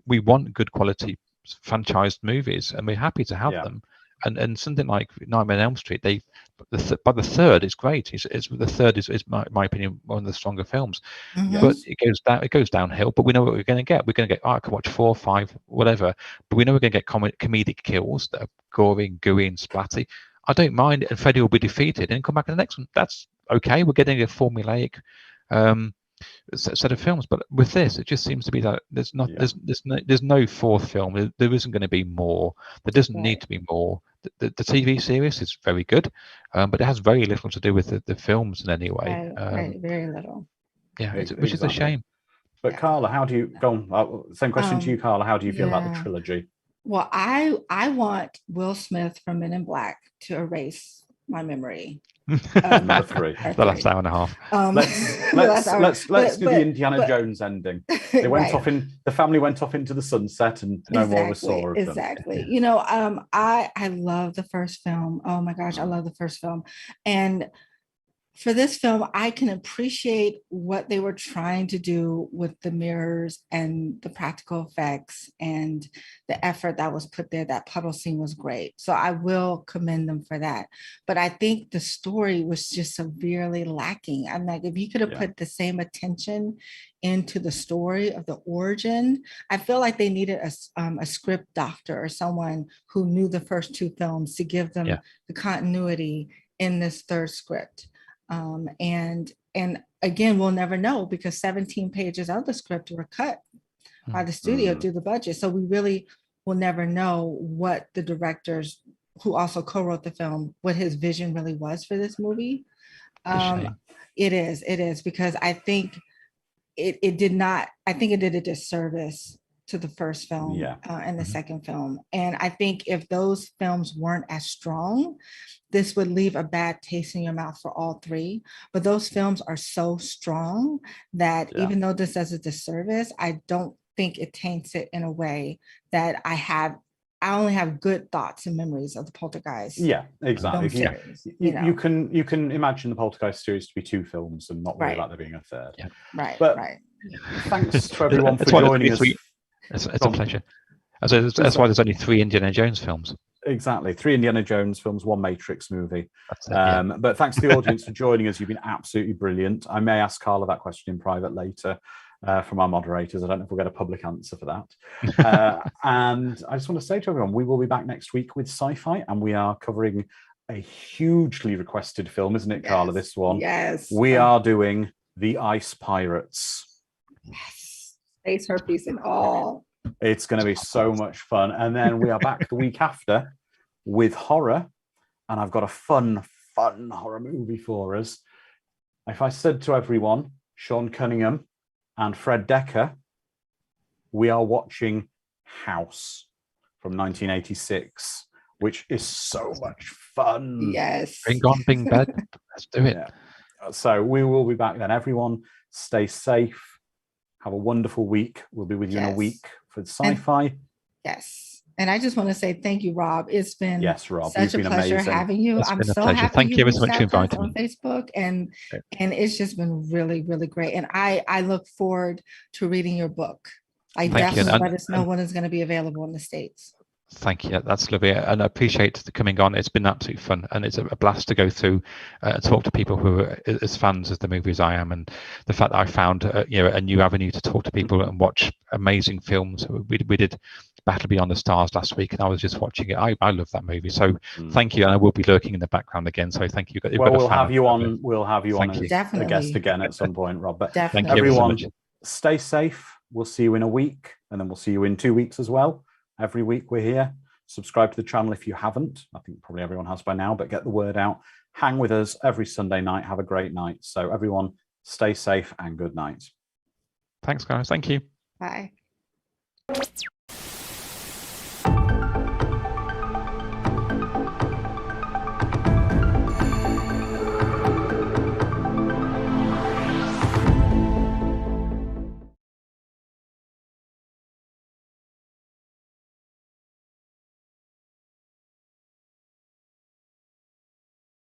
we want good quality franchised movies, and we're happy to have Yeah. them. And something like Nightmare on Elm Street, by the third, it's great. The third is my opinion, one of the stronger films. Mhm. But it goes downhill. But we know what we're going to get. We're going to get, I can watch 4, 5, whatever. But we know we're going to get comedic kills that are gory, gooey, and splatty. I don't mind, and Freddy will be defeated and come back in the next one. That's okay. We're getting a formulaic set of films, but with this, it just seems to be that there's no fourth film. There isn't going to be more. There doesn't need to be more. The TV series is very good, but it has very little to do with the films in any way. Right, very little. Yeah, which is a shame. But Carla, how do you go on? Same question to you, Carla. How do you feel about the trilogy? Well, I want Will Smith from Men in Black to erase my memory. Number 3. The last hour and a half. Let's do the Indiana Jones ending. They went off the family went off into the sunset, and no more was saw of them. Exactly. You know, I love the first film. Oh my gosh, I love the first film. And for this film, I can appreciate what they were trying to do with the mirrors and the practical effects and the effort that was put there. That puddle scene was great. So I will commend them for that. But I think the story was just severely lacking. I'm like, if you could have put the same attention into the story of the origin, I feel like they needed a script doctor or someone who knew the first 2 films to give them the continuity in this third script. And again, we'll never know because 17 pages of the script were cut by the studio through the budget. So we really will never know what the directors who also co-wrote the film, what his vision really was for this movie. It is because I think it did a disservice to the first film and the second film. And I think if those films weren't as strong, this would leave a bad taste in your mouth for all 3. But those films are so strong that even though this does a disservice, I don't think it taints it in a way that I only have good thoughts and memories of the Poltergeist. Yeah, exactly. Series, you can imagine the Poltergeist series to be 2 films and not worry about there being a third. Yeah. Right. But thanks to everyone for joining us. It's a pleasure. That's why there's only 3 Indiana Jones films. Exactly. 3 Indiana Jones films, 1 Matrix movie. But thanks to the audience for joining us. You've been absolutely brilliant. I may ask Carla that question in private later from our moderators. I don't know if we'll get a public answer for that. And I just want to say to everyone, we will be back next week with sci-fi, and we are covering a hugely requested film, isn't it, Carla, this one? Yes. We are doing The Ice Pirates. Yes. Space herpes and all. It's going to be so much fun. And then we are back the week after with horror. And I've got a fun horror movie for us. If I said to everyone, Sean Cunningham and Fred Decker, we are watching House from 1986, which is so much fun. Yes. Bring on Bing Bed. Let's do it. So we will be back then. Everyone stay safe. Have a wonderful week. We'll be with you in a week for sci-fi. And I just want to say thank you, Rob. It's been Rob, such a pleasure having you. I'm so happy thank you so much for inviting on me. Facebook, and it's just been really, really great. And I look forward to reading your book. Definitely let us know when it's going to be available in the States. Thank you. That's lovely, and I appreciate the coming on. It's been absolutely fun, and it's a blast to go through and talk to people who are as fans of the movie as I am, and the fact that I found a new avenue to talk to people and watch amazing films. We did Battle Beyond the Stars last week, and I was just watching it. I love that movie, so thank you, and I will be lurking in the background again. So thank you. We'll have you on. We'll have you on as a guest again at some point, Rob. But definitely. Everyone, stay safe. We'll see you in a week, and then we'll see you in 2 weeks as well. Every week we're here. Subscribe to the channel if you haven't. I think probably everyone has by now, but get the word out. Hang with us every Sunday night. Have a great night. So everyone, stay safe and good night. Thanks, guys. Thank you. Bye.